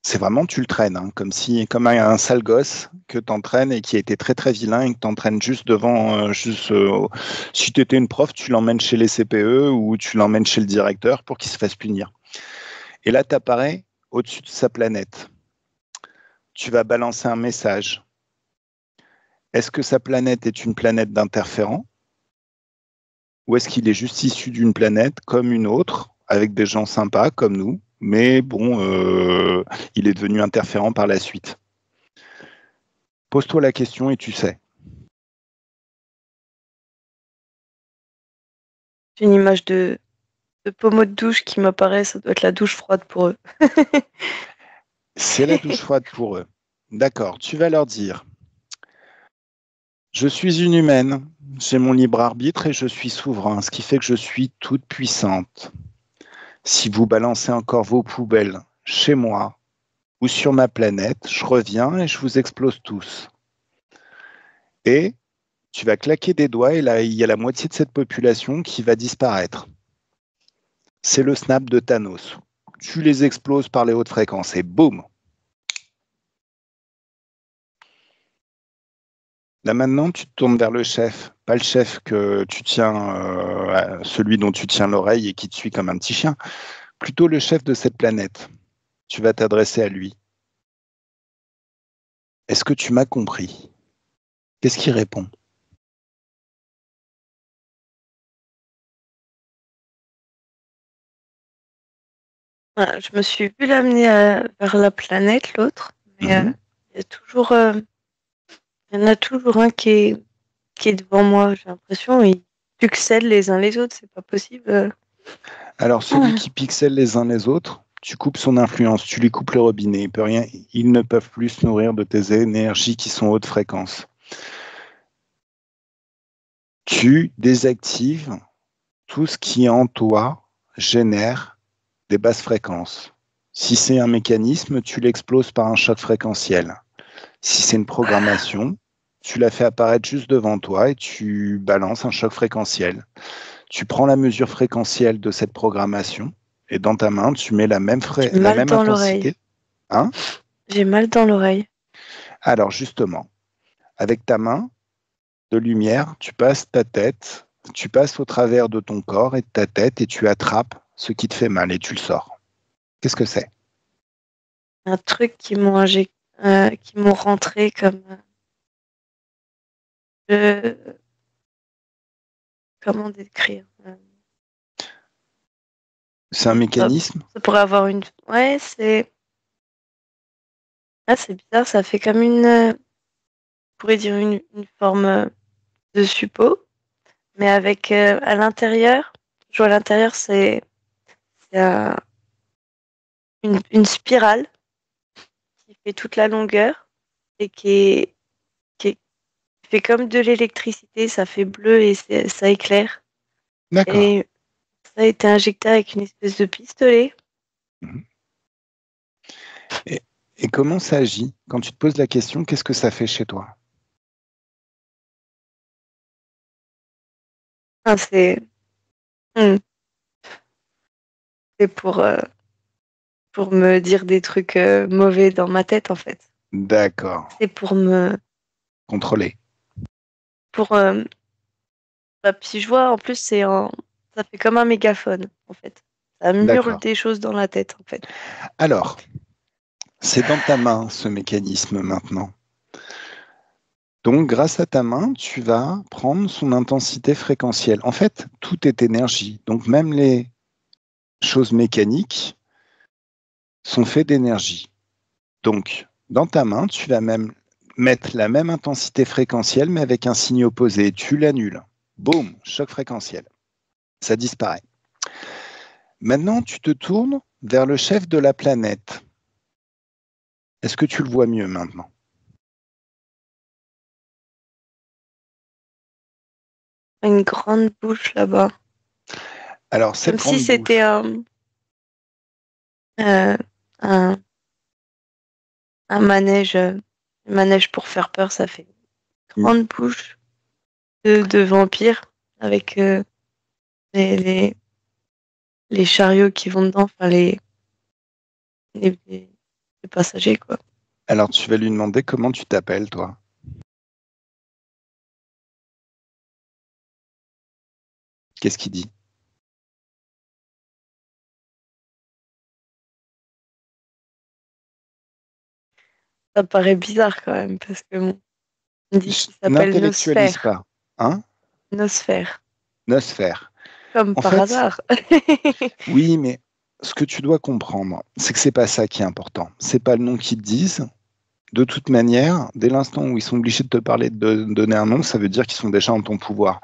C'est vraiment, tu le traînes, hein, comme un sale gosse que tu entraînes et qui a été très très vilain et que tu entraînes juste devant. Si tu étais une prof, tu l'emmènes chez les CPE ou tu l'emmènes chez le directeur pour qu'il se fasse punir. Et là, tu apparais au-dessus de sa planète. Tu vas balancer un message. Est-ce que sa planète est une planète d'interférents ou est-ce qu'il est juste issu d'une planète comme une autre, avec des gens sympas comme nous, mais bon, il est devenu interférent par la suite? Pose-toi la question et tu sais. J'ai une image de pommeau de douche qui m'apparaît, ça doit être la douche froide pour eux. C'est la douche froide pour eux. D'accord, tu vas leur dire, je suis une humaine, j'ai mon libre arbitre et je suis souverain, ce qui fait que je suis toute puissante. Si vous balancez encore vos poubelles chez moi ou sur ma planète, je reviens et je vous explose tous. Et tu vas claquer des doigts et là, il y a la moitié de cette population qui va disparaître. C'est le snap de Thanos. Tu les exploses par les hautes fréquences et boum. Là maintenant, tu te tournes vers le chef, pas le chef que tu tiens, celui dont tu tiens l'oreille et qui te suit comme un petit chien, plutôt le chef de cette planète. Tu vas t'adresser à lui. Est-ce que tu m'as compris? Qu'est-ce qu'il répond? Voilà, je me suis vu l'amener vers la planète, l'autre, mais Mhm. il y a toujours, il y en a toujours un qui est devant moi. J'ai l'impression ils succèdent les uns les autres, c'est pas possible. Alors celui qui pixelle les uns les autres, tu coupes son influence, tu lui coupes le robinet. Il peut rien, ils ne peuvent plus se nourrir de tes énergies qui sont haute fréquence. Tu désactives tout ce qui en toi génère des basses fréquences. Si c'est un mécanisme, tu l'exploses par un choc fréquentiel. Si c'est une programmation, tu la fais apparaître juste devant toi et tu balances un choc fréquentiel. Tu prends la mesure fréquentielle de cette programmation et dans ta main, tu mets J'ai la mal même dans l'oreille. intensité. Hein? J'ai mal dans l'oreille. Alors justement, avec ta main de lumière, tu passes ta tête, tu passes au travers de ton corps et de ta tête et tu attrapes ce qui te fait mal et tu le sors. Qu'est-ce que c'est? Un truc qui m'ont rentré comme comment décrire? C'est un Ça, mécanisme? ça pourrait avoir une. Ouais, c'est bizarre. Ça fait comme on pourrait dire une forme de suppôt, mais avec à l'intérieur. Je vois à l'intérieur, c'est une spirale qui fait toute la longueur et qui fait comme de l'électricité. Ça fait bleu et ça éclaire. D'accord. Et ça a été injecté avec une espèce de pistolet. Mhm. Et, et comment ça agit? Quand tu te poses la question, qu'est-ce que ça fait chez toi? Ah, hmm, c'est pour me dire des trucs mauvais dans ma tête, en fait. D'accord. C'est Contrôlé. pour, puis je vois, en plus, c'est en ça fait comme un mégaphone, en fait. Ça murle D'accord. des choses dans la tête, en fait. Alors, c'est dans ta main, ce mécanisme, maintenant. Donc, grâce à ta main, tu vas prendre son intensité fréquentielle. En fait, tout est énergie. Donc, même les choses mécaniques sont faites d'énergie. Donc, dans ta main, tu vas même mettre la même intensité fréquentielle, mais avec un signe opposé. Tu l'annules. Boum, choc fréquentiel. Ça disparaît. Maintenant, tu te tournes vers le chef de la planète. Est-ce que tu le vois mieux maintenant? Une grande bouche là-bas. Alors, cette Comme si grande c'était bouche, euh, un, un manège. Un manège pour faire peur, ça fait une grande bouche de vampire avec les, les, les chariots qui vont dedans, enfin les, les- les passagers, quoi. alors tu vas lui demander comment tu t'appelles, toi. Qu'est-ce qu'il dit? Ça paraît bizarre quand même, parce que bon, on dit qu'il s'appelle N'intellectualise Nosphère. pas. Hein? Nosphère. Nosphère. Comme En par fait, hasard. oui, mais ce que tu dois comprendre, c'est que c'est pas ça qui est important. C'est pas le nom qu'ils te disent. De toute manière, dès l'instant où ils sont obligés de te parler, de donner un nom, ça veut dire qu'ils sont déjà en ton pouvoir.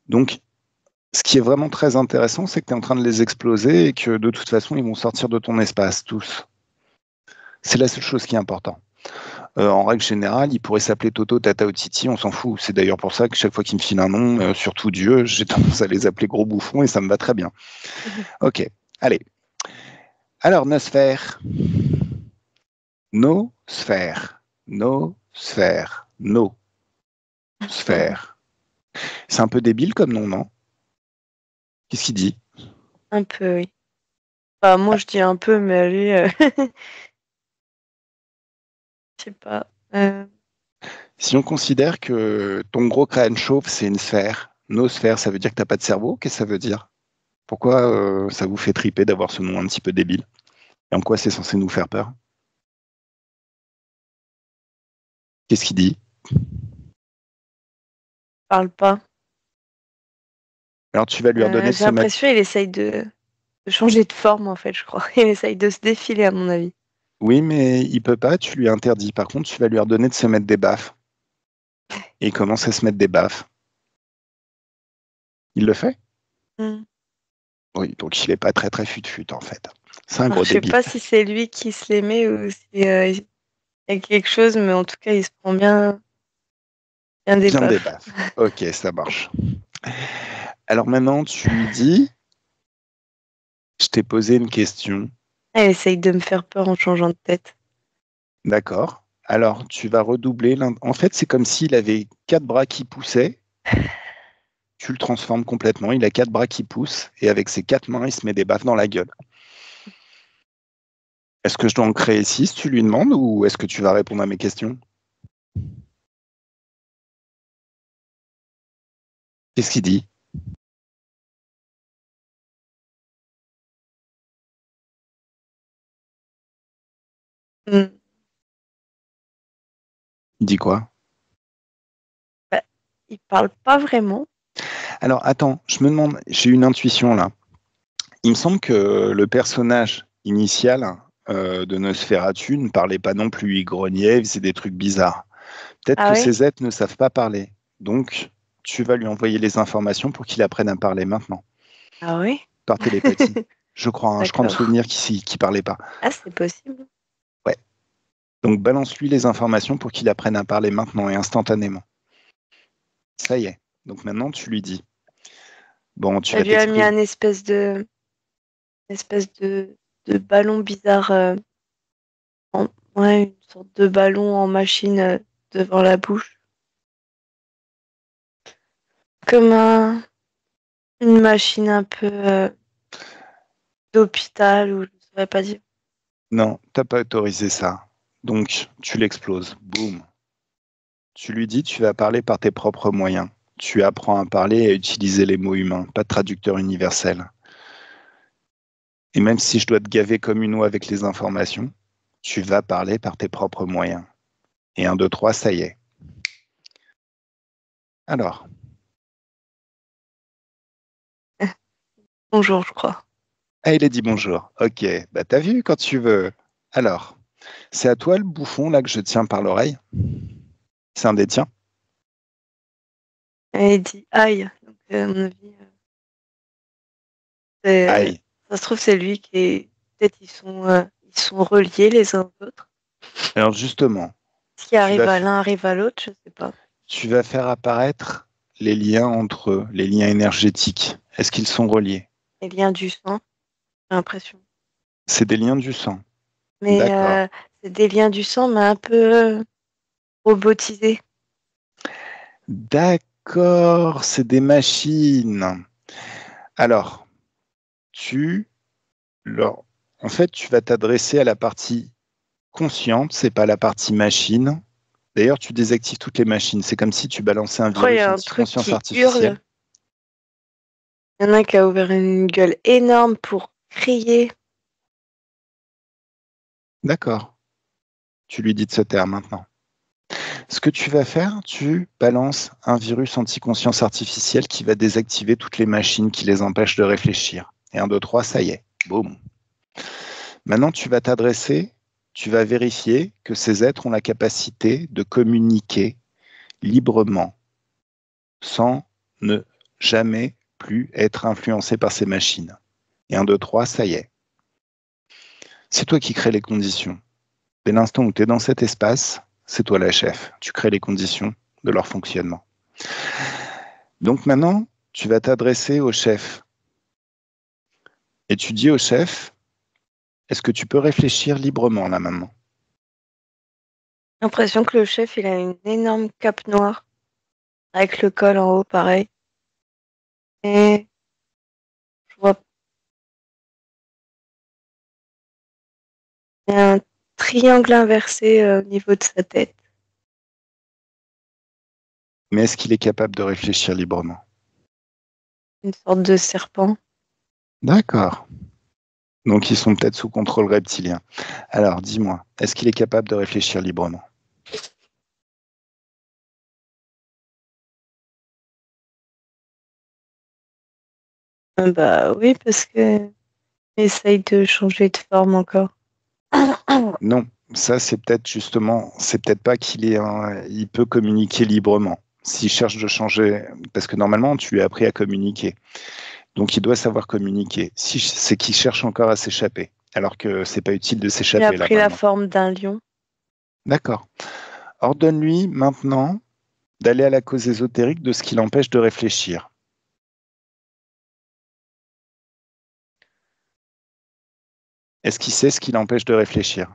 Donc, ce qui est vraiment très intéressant, c'est que tu es en train de les exploser et que de toute façon, ils vont sortir de ton espace, tous. C'est la seule chose qui est importante. En règle générale, il pourrait s'appeler Toto, Tata ou Titi, on s'en fout. C'est d'ailleurs pour ça que chaque fois qu'il me file un nom, surtout Dieu, j'ai tendance à les appeler gros bouffons et ça me va très bien. Ok, allez. Alors, Nosphère. Nosphère. Nosphère. Nosphère. C'est un peu débile comme nom, non? Qu'est-ce qu'il dit? Un peu, oui. Enfin, moi, je dis un peu, mais lui, je sais pas. Si on considère que ton gros crâne chauve, c'est une sphère, nosphère, ça veut dire que t'as pas de cerveau? Qu'est-ce que ça veut dire? Pourquoi ça vous fait triper d'avoir ce nom un petit peu débile? Et en quoi c'est censé nous faire peur? Qu'est-ce qu'il dit? Parle pas. Alors tu vas lui redonner de J'ai se mettre. l'impression qu'il essaye de changer de forme, en fait, je crois. Il essaye de se défiler, à mon avis. Oui, mais il peut pas, tu lui interdis. Par contre, tu vas lui redonner de se mettre des baffes. Et il commence à se mettre des baffes. Il le fait? Hmm. Oui, donc il est pas très très fut-fut en fait. C'est un Alors, gros je sais débile. pas si c'est lui qui se les met ou si il y a quelque chose, mais en tout cas, il se prend bien, bien des Bien des baffes. baffes. Ok, ça marche. Alors maintenant, tu lui dis, je t'ai posé une question. Elle essaye de me faire peur en changeant de tête. D'accord. Alors, tu vas redoubler. En fait, c'est comme s'il avait quatre bras qui poussaient. Tu le transformes complètement. Il a quatre bras qui poussent. Et avec ses quatre mains, il se met des baffes dans la gueule. Est-ce que je dois en créer six, tu lui demandes, ou est-ce que tu vas répondre à mes questions? Qu'est-ce qu'il dit? Hmm. Il dit quoi? Bah, il parle pas vraiment. Alors, attends, je me demande, j'ai une intuition là. Il me semble que le personnage initial de Nosferatu ne parlait pas non plus. Il grognait, il faisait des trucs bizarres. Peut-être Ah que oui? ces êtres ne savent pas parler. Donc, tu vas lui envoyer les informations pour qu'il apprenne à parler maintenant, Ah oui? par télépathie. Je crois, hein, je crois me D'accord. souvenir qu'il ne parlait pas. Ah, c'est possible. Ouais. Donc, balance-lui les informations pour qu'il apprenne à parler maintenant et instantanément. Ça y est. Donc maintenant, tu lui dis, bon, tu Elle vas lui a mis t'exprimer. un espèce de ballon bizarre, ouais, une sorte de ballon en machine devant la bouche. Comme une machine un peu d'hôpital ou je ne saurais pas dire. Non, t'as pas autorisé ça. Donc, tu l'exploses. Boum. Tu lui dis, tu vas parler par tes propres moyens. tu apprends à parler et à utiliser les mots humains, pas de traducteur universel. Et même si je dois te gaver comme une oie avec les informations, tu vas parler par tes propres moyens. Et 1, 2, 3, ça y est. Alors, Bonjour, je crois. il a dit bonjour. Ok, bah t'as vu quand tu veux. Alors, c'est à toi le bouffon là que je tiens par l'oreille. C'est un des tiens. Et il dit aïe. Donc, à mon avis, Aïe. ça se trouve, c'est lui qui est. Peut-être ils sont reliés les uns aux autres. Alors justement, Ce qui tu arrive vas, à l'un arrive à l'autre, je sais pas. tu vas faire apparaître les liens entre eux, les liens énergétiques. Est-ce qu'ils sont reliés? Les liens du sang, j'ai l'impression. C'est des liens du sang. Mais D'accord. c'est des liens du sang, mais un peu robotisés. D'accord, c'est des machines. Alors, tu leur... en fait, tu vas t'adresser à la partie consciente, c'est pas la partie machine. D'ailleurs, tu désactives toutes les machines. C'est comme si tu balançais un Je crois qu'il y virus a un truc anti-conscience qui artificielle. hurle. Il y en a un qui a ouvert une gueule énorme pour crier. D'accord. Tu lui dis de se taire maintenant. Ce que tu vas faire, tu balances un virus anti-conscience artificielle qui va désactiver toutes les machines qui les empêchent de réfléchir. Et 1, 2, 3, ça y est. Boum. Maintenant, tu vas t'adresser, tu vas vérifier que ces êtres ont la capacité de communiquer librement sans ne jamais plus être influencés par ces machines. Et 1, 2, 3, ça y est. C'est toi qui crées les conditions. Dès l'instant où tu es dans cet espace, c'est toi la chef. Tu crées les conditions de leur fonctionnement. Donc maintenant, tu vas t'adresser au chef. Et tu dis au chef, est-ce que tu peux réfléchir librement là maintenant? J'ai l'impression que le chef, il a une énorme cape noire avec le col en haut, pareil. Et je vois il y a un triangle inversé au niveau de sa tête. Mais est-ce qu'il est capable de réfléchir librement? Une sorte de serpent. D'accord. Donc ils sont peut-être sous contrôle reptilien. Alors dis-moi, est-ce qu'il est capable de réfléchir librement? Bah oui, parce que il essaye de changer de forme encore. Non, ça c'est peut-être justement, c'est peut-être pas il peut communiquer librement. S'il cherche de changer, parce que normalement tu lui as appris à communiquer, donc il doit savoir communiquer. Si c'est qu'il cherche encore à s'échapper, alors que c'est pas utile de Il a s'échapper là pris la maintenant. forme d'un lion. D'accord. Ordonne-lui maintenant d'aller à la cause ésotérique de ce qui l'empêche de réfléchir. Est-ce qu'il sait ce qui l'empêche de réfléchir?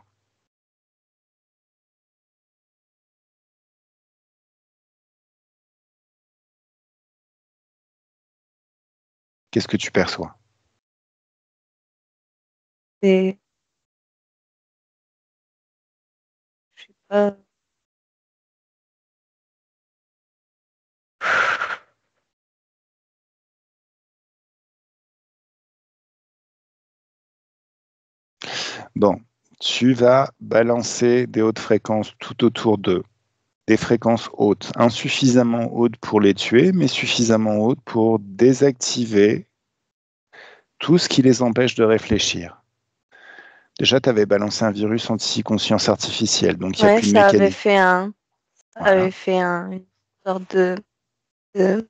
Qu'est-ce que tu perçois? Et je sais pas. Bon, tu vas balancer des hautes fréquences tout autour d'eux, des fréquences hautes, insuffisamment hautes pour les tuer, mais suffisamment hautes pour désactiver tout ce qui les empêche de réfléchir. Déjà, tu avais balancé un virus anti-conscience artificielle, donc il n'y a Ouais, plus de mécanique. ça Voilà. avait fait une sorte de-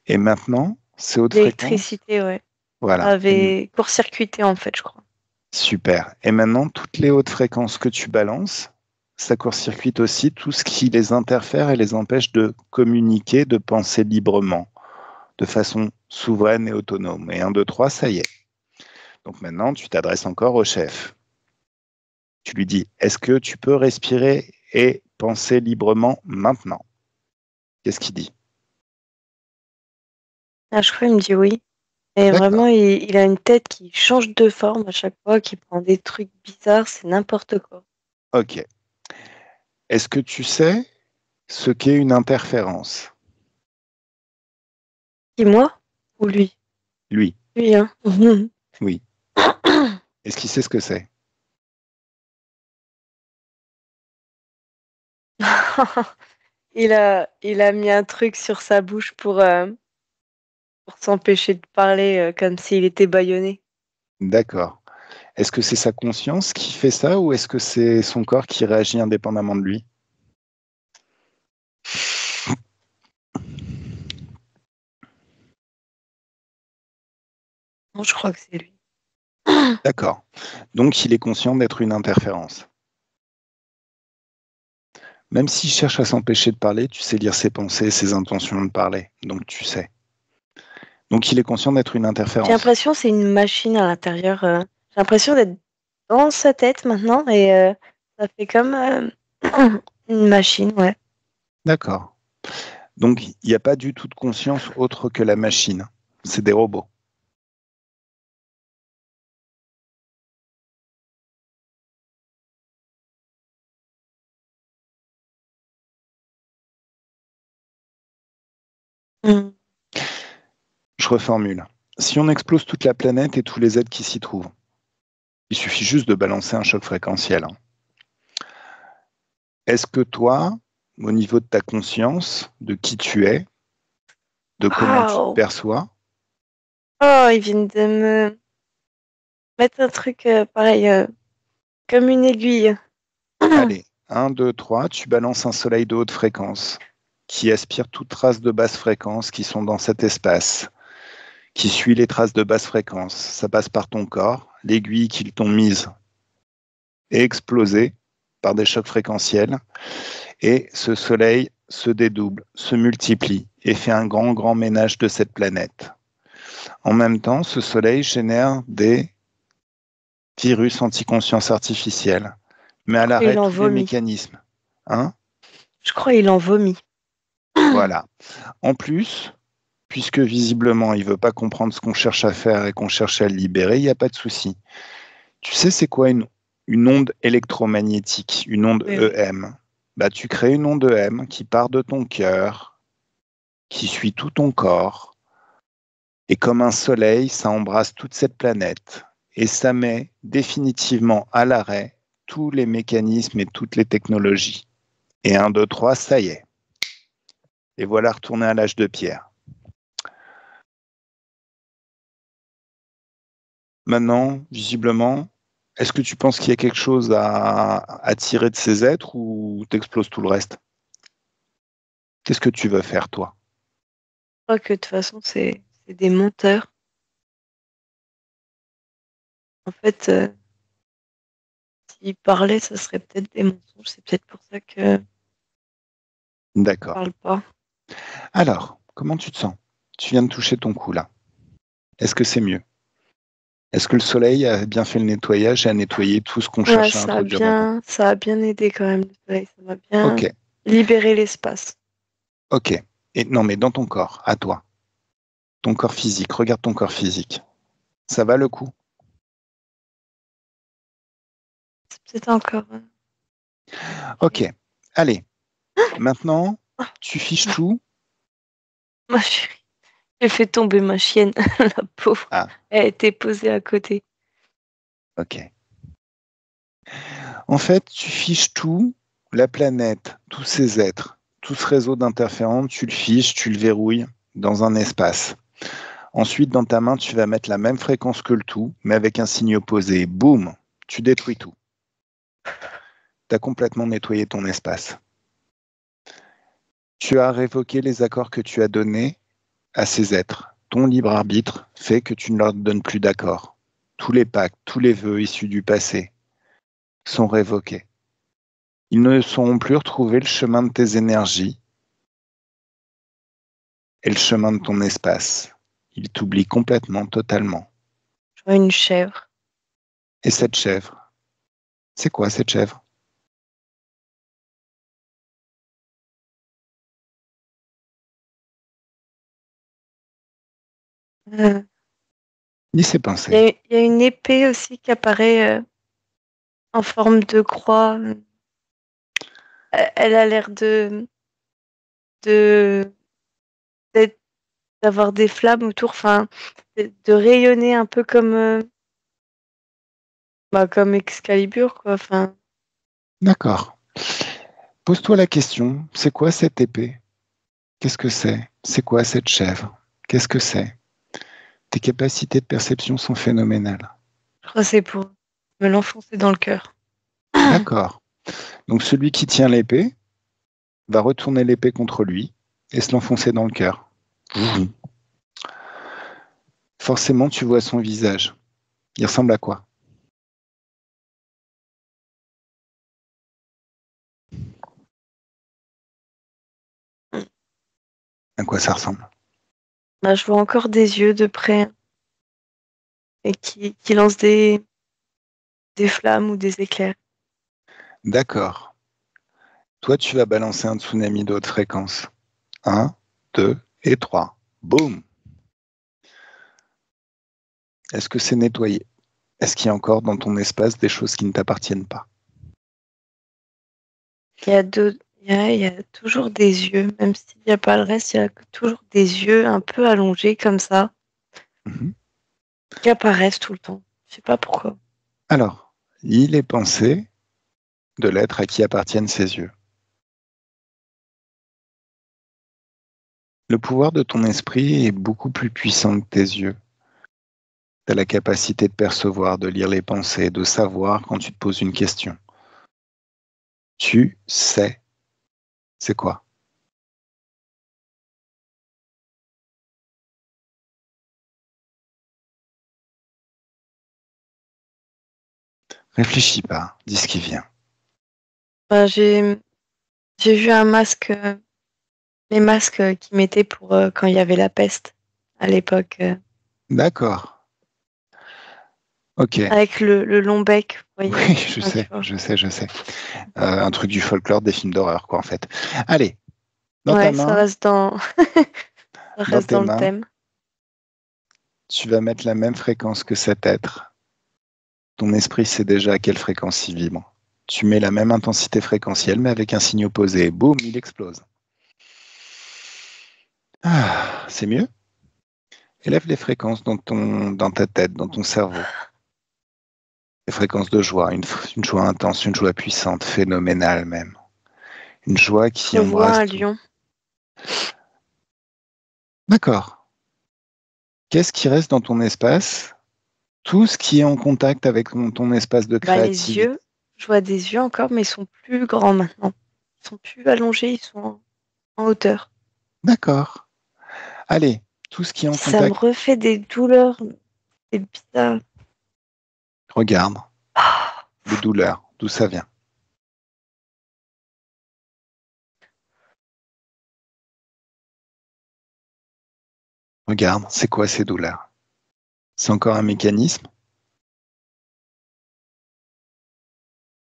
Et maintenant, ces hautes fréquences, d'électricité, ouais. Ça voilà. avait court-circuité en fait, je crois. Super. Et maintenant, toutes les hautes fréquences que tu balances, ça court-circuite aussi tout ce qui les interfère et les empêche de communiquer, de penser librement, de façon souveraine et autonome. Et 1, 2, 3, ça y est. Donc maintenant, tu t'adresses encore au chef. Tu lui dis, est-ce que tu peux respirer et penser librement maintenant? Qu'est-ce qu'il dit? Ah, je crois qu'il me dit oui. Et D'accord. vraiment, il a une tête qui change de forme à chaque fois, qui prend des trucs bizarres, c'est n'importe quoi. OK. Est-ce que tu sais ce qu'est une interférence? Qui, moi ou lui? Lui, Lui, hein. oui. Est-ce qu'il sait ce que c'est? Il a mis un truc sur sa bouche pour s'empêcher de parler comme s'il était bâillonné. D'accord. Est-ce que c'est sa conscience qui fait ça ou est-ce que c'est son corps qui réagit indépendamment de lui? Non, je crois que c'est lui. D'accord. Donc il est conscient d'être une interférence. Même s'il cherche à s'empêcher de parler, tu sais lire ses pensées, ses intentions de parler. Donc tu sais. Donc il est conscient d'être une J'ai interférence. l'impression que c'est une machine à l'intérieur. J'ai l'impression d'être dans sa tête maintenant et ça fait comme une machine, ouais. D'accord. Donc il n'y a pas du tout de conscience autre que la machine. C'est des robots. Mm. Je reformule. Si on explose toute la planète et tous les êtres qui s'y trouvent, il suffit juste de balancer un choc fréquentiel. Est-ce que toi, au niveau de ta conscience, de qui tu es, de comment tu te Waouh! perçois, Oh, ils viennent de me mettre un truc pareil, comme une aiguille. allez, 1, 2, 3, tu balances un soleil de haute fréquence qui aspire toute trace de basse fréquence qui sont dans cet espace, qui suit les traces de basse fréquence. Ça passe par ton corps, l'aiguille qu'ils t'ont mise est explosée par des chocs fréquentiels et ce soleil se dédouble, se multiplie et fait un grand, grand ménage de cette planète. En même temps, ce soleil génère des virus anti-conscience artificielle, met Je à crois l'arrêt qu'il en tous les vomit. mécanismes. Hein? Je crois qu'il en vomit. Voilà. En plus, puisque visiblement il ne veut pas comprendre ce qu'on cherche à faire et qu'on cherche à le libérer, il n'y a pas de souci. Tu sais, c'est quoi une onde électromagnétique, une onde Oui, oui. EM? Bah, tu crées une onde EM qui part de ton cœur, qui suit tout ton corps, et comme un soleil, ça embrasse toute cette planète, et ça met définitivement à l'arrêt tous les mécanismes et toutes les technologies. Et 1, 2, 3, ça y est. Et voilà retourné à l'âge de pierre. Maintenant, visiblement, est-ce que tu penses qu'il y a quelque chose à tirer de ces êtres ou t'exploses tout le reste? Qu'est-ce que tu veux faire, toi? Je crois que de toute façon, c'est des menteurs. En fait, s'ils parlaient, ça serait peut-être des mensonges. C'est peut-être pour ça qu'ils ne D'accord. parlent pas. Alors, comment tu te sens? Tu viens de toucher ton cou, là. Est-ce que c'est mieux? Est-ce que le soleil a bien fait le nettoyage et a nettoyé tout ce qu'on Ouais, cherche à introduire dans ton cou? ça a bien aidé quand même le soleil. Ça m'a Ok, bien libéré l'espace. ok. Et non, mais dans ton corps, à toi. Ton corps physique, regarde ton corps physique. Ça va le coup? C'est peut-être encore. Ok. Allez, maintenant, tu fiches tout. Ma chérie, j'ai fait tomber ma chienne, la pauvre. Ah, Elle était posée à côté. ok. En fait, tu fiches tout, la planète, tous ces êtres, tout ce réseau d'interférences, tu le fiches, tu le verrouilles dans un espace. Ensuite, dans ta main, tu vas mettre la même fréquence que le tout, mais avec un signe opposé. Boum, tu détruis tout. Tu as complètement nettoyé ton espace. Tu as révoqué les accords que tu as donnés à ces êtres. Ton libre arbitre fait que tu ne leur donnes plus d'accords. Tous les pactes, tous les vœux issus du passé sont révoqués. Ils ne sauront plus retrouver le chemin de tes énergies et le chemin de ton espace. Ils t'oublient complètement, totalement. Je vois une chèvre. Et cette chèvre, c'est quoi cette chèvre? Euh, Ni ses pensées. Il y a une épée aussi qui apparaît en forme de croix. Elle a l'air de d'être d'avoir des flammes autour, enfin, de rayonner un peu comme Excalibur, quoi. Enfin, D'accord. Pose-toi la question, c'est quoi cette épée? Qu'est-ce que c'est? C'est quoi cette chèvre? Qu'est-ce que c'est? Tes capacités de perception sont phénoménales. je crois que c'est pour me l'enfoncer dans le cœur. D'accord. Donc celui qui tient l'épée va retourner l'épée contre lui et se l'enfoncer dans le cœur. Forcément, tu vois son visage. Il ressemble à quoi? À quoi ça ressemble? Bah, je vois encore des yeux de près et qui lancent des flammes ou des éclairs. D'accord. Toi, tu vas balancer un tsunami de haute fréquence. 1, 2 et 3. Boum! Est-ce que c'est nettoyé? Est-ce qu'il y a encore dans ton espace des choses qui ne t'appartiennent pas? Il y a toujours des yeux, même s'il n'y a pas le reste, il y a toujours des yeux un peu allongés comme ça, Mhm. qui apparaissent tout le temps. Je sais pas pourquoi. Alors, il est pensé de l'être à qui appartiennent ces yeux. Le pouvoir de ton esprit est beaucoup plus puissant que tes yeux. Tu as la capacité de percevoir, de lire les pensées, de savoir quand tu te poses une question. Tu sais, c'est quoi? Réfléchis pas, dis ce qui vient. Bah, j'ai vu un masque, les masques qu'ils mettaient pour quand il y avait la peste à l'époque, D'accord. Ok. avec le long bec, vous voyez. Oui, Enfin, tu vois. je sais. Un truc du folklore des films d'horreur, quoi, en fait. Allez, dans ta Ouais, ça main, reste dans, ça dans reste tes dans le mains, thème. tu vas mettre la même fréquence que cet être. Ton esprit sait déjà à quelle fréquence il vibre. Tu mets la même intensité fréquentielle, mais avec un signe opposé. Boum, il explose. Ah, c'est mieux? Élève les fréquences dans ta tête, dans ton cerveau. Les fréquences de joie, une joie intense, une joie puissante, phénoménale même. Une joie qui Je vois embrasse un tout. lion. D'accord. Qu'est-ce qui reste dans ton espace? Tout ce qui est en contact avec ton espace de Bah, les créativité. yeux, je vois des yeux encore, mais ils sont plus grands maintenant. Ils sont plus allongés, ils sont en hauteur. D'accord. Allez, tout ce qui est en Ça me contact, refait des douleurs, c'est bizarre. regarde les douleurs, d'où ça vient. Regarde, c'est quoi ces douleurs? C'est encore un mécanisme?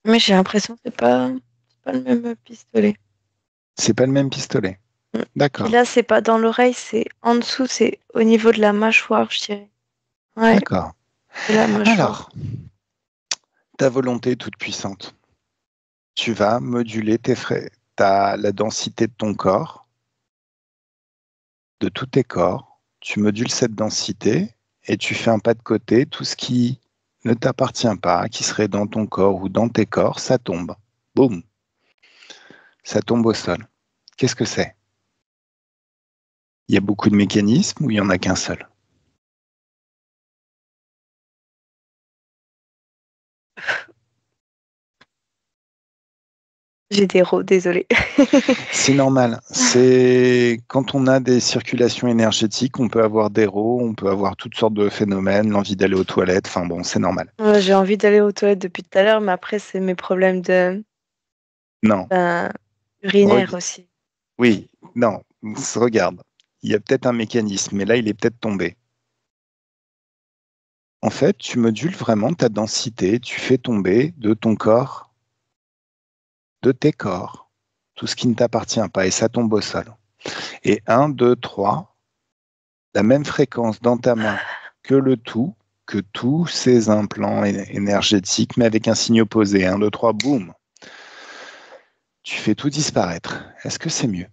Mais j'ai l'impression que c'est pas le même pistolet. C'est pas le même pistolet. Mm. Puis D'accord, là, c'est pas dans l'oreille, c'est en dessous, c'est au niveau de la mâchoire, je dirais. Ouais, d'accord. de la mâchoire. Alors, ta volonté est toute puissante. Tu vas moduler la densité de ton corps, de tous tes corps. Tu modules cette densité et tu fais un pas de côté. Tout ce qui ne t'appartient pas, qui serait dans ton corps ou dans tes corps, ça tombe. Boum, ça tombe au sol. Qu'est-ce que c'est? Il y a beaucoup de mécanismes ou il n'y en a qu'un seul? J'ai des rots, désolé. C'est normal. C'est quand on a des circulations énergétiques, on peut avoir des rots, on peut avoir toutes sortes de phénomènes, l'envie d'aller aux toilettes. Enfin bon, c'est normal. J'ai envie d'aller aux toilettes depuis tout à l'heure, mais après, c'est mes problèmes Non. ben, urinaires Reg- aussi. oui, non. Regarde. Il y a peut-être un mécanisme, mais là, il est peut-être tombé. En fait, tu modules vraiment ta densité, tu fais tomber de ton corps, de tes corps, tout ce qui ne t'appartient pas, et ça tombe au sol. Et 1, 2, 3, la même fréquence dans ta main que le tout, que tous ces implants énergétiques, mais avec un signe opposé. 1, 2, 3, boum. Tu fais tout disparaître. Est-ce que c'est mieux?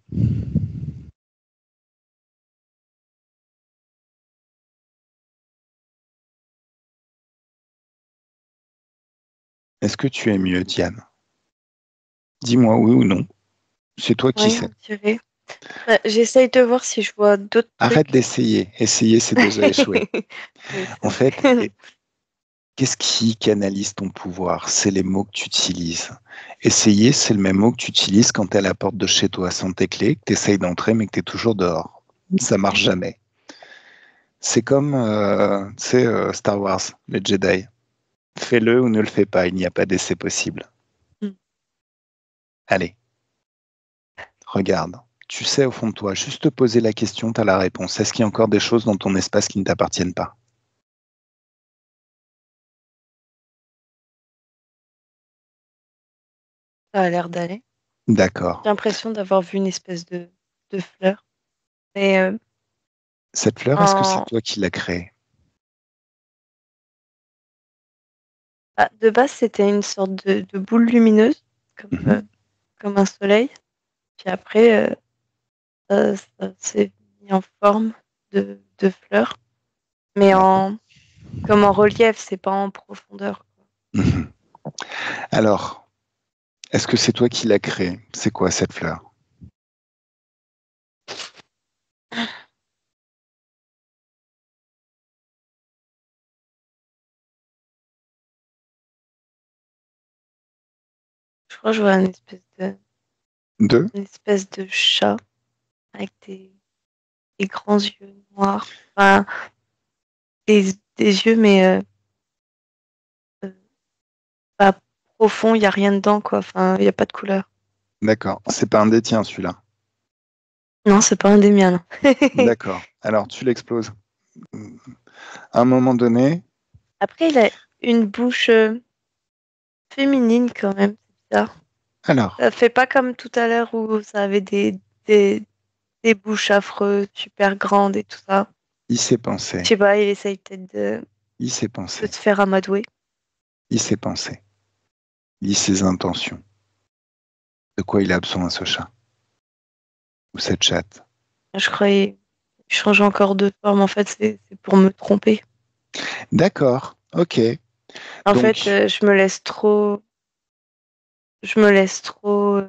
Est-ce que tu es mieux, Diane? Dis-moi oui ou non. C'est toi qui Oui, sais. on dirait. J'essaye de voir si je vois d'autres Arrête trucs. d'essayer. Essayer, c'est déjà échoué. Oui, En c'est fait, vrai. qu'est-ce qui canalise ton pouvoir? C'est les mots que tu utilises. Essayer, c'est le même mot que tu utilises quand tu es à la porte de chez toi sans tes clés, que tu essayes d'entrer mais que tu es toujours dehors. Ça marche jamais. C'est comme Star Wars, les Jedi. Fais-le ou ne le fais pas, il n'y a pas d'essai possible. Mm. Allez, regarde. Tu sais au fond de toi, juste te poser la question, tu as la réponse. Est-ce qu'il y a encore des choses dans ton espace qui ne t'appartiennent pas? Ça a l'air d'aller. D'accord. J'ai l'impression d'avoir vu une espèce de fleur. Mais Cette fleur, est-ce que c'est en... toi qui l'as créée? de base, c'était une sorte de boule lumineuse, Mhm. comme un soleil. Puis après, ça s'est mis en forme de fleur. Mais D'accord. comme en relief, c'est pas en profondeur. Mhm. Alors, est-ce que c'est toi qui l'as créée? C'est quoi cette fleur? Je crois que je vois Deux? une espèce de chat avec des grands yeux noirs. Enfin, des yeux, mais euh, pas profonds, il n'y a rien dedans, quoi. Enfin, il n'y a pas de couleur. D'accord. C'est pas un des tiens, celui-là. Non, c'est pas un des miens, non. D'accord. Alors, tu l'exploses. À un moment donné, Après, il a une bouche féminine quand même, c'est bizarre. alors, Ça fait pas comme tout à l'heure où ça avait des, des bouches affreuses, super grandes et tout ça. il s'est Je pensé. sais pas, il essaye peut-être Il s'est de pensé. se faire amadouer. Il s'est pensé. Lis ses intentions. De quoi il a besoin, ce chat? Ou cette chatte? Je croyais changer encore de forme. En fait, c'est pour me tromper. D'accord. Ok. En fait, Donc, je me laisse trop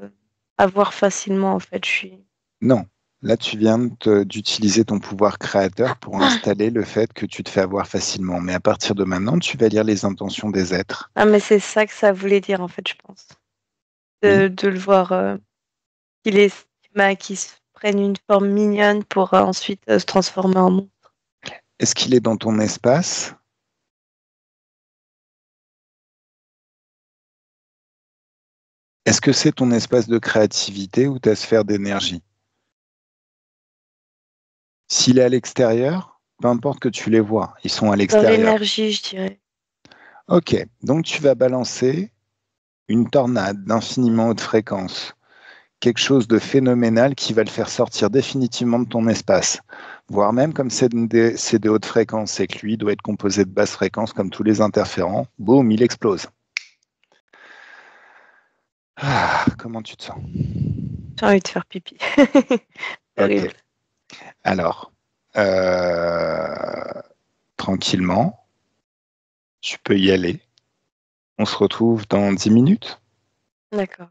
avoir facilement. En fait, je suis. non. Là, tu viens d'utiliser ton pouvoir créateur pour installer le fait que tu te fais avoir facilement. Mais à partir de maintenant, tu vas lire les intentions des êtres. Ah, mais c'est ça que ça voulait dire, en fait, je pense. Oui. De le voir qu'il qu'il se prenne une forme mignonne pour ensuite se transformer en monstre. Est-ce qu'il est dans ton espace? Est-ce que c'est ton espace de créativité ou ta sphère d'énergie? S'il est à l'extérieur, peu importe que tu les vois, ils sont à Dans l'extérieur. l'énergie, je dirais. Ok, donc tu vas balancer une tornade d'infiniment haute fréquence, quelque chose de phénoménal qui va le faire sortir définitivement de ton espace. Voire même comme c'est de haute fréquence et que lui doit être composé de basse fréquence comme tous les interférents, boum, il explose. Ah, comment tu te sens? J'ai envie de faire pipi. C'est horrible. Ok, alors, tranquillement, tu peux y aller. On se retrouve dans 10 minutes. D'accord.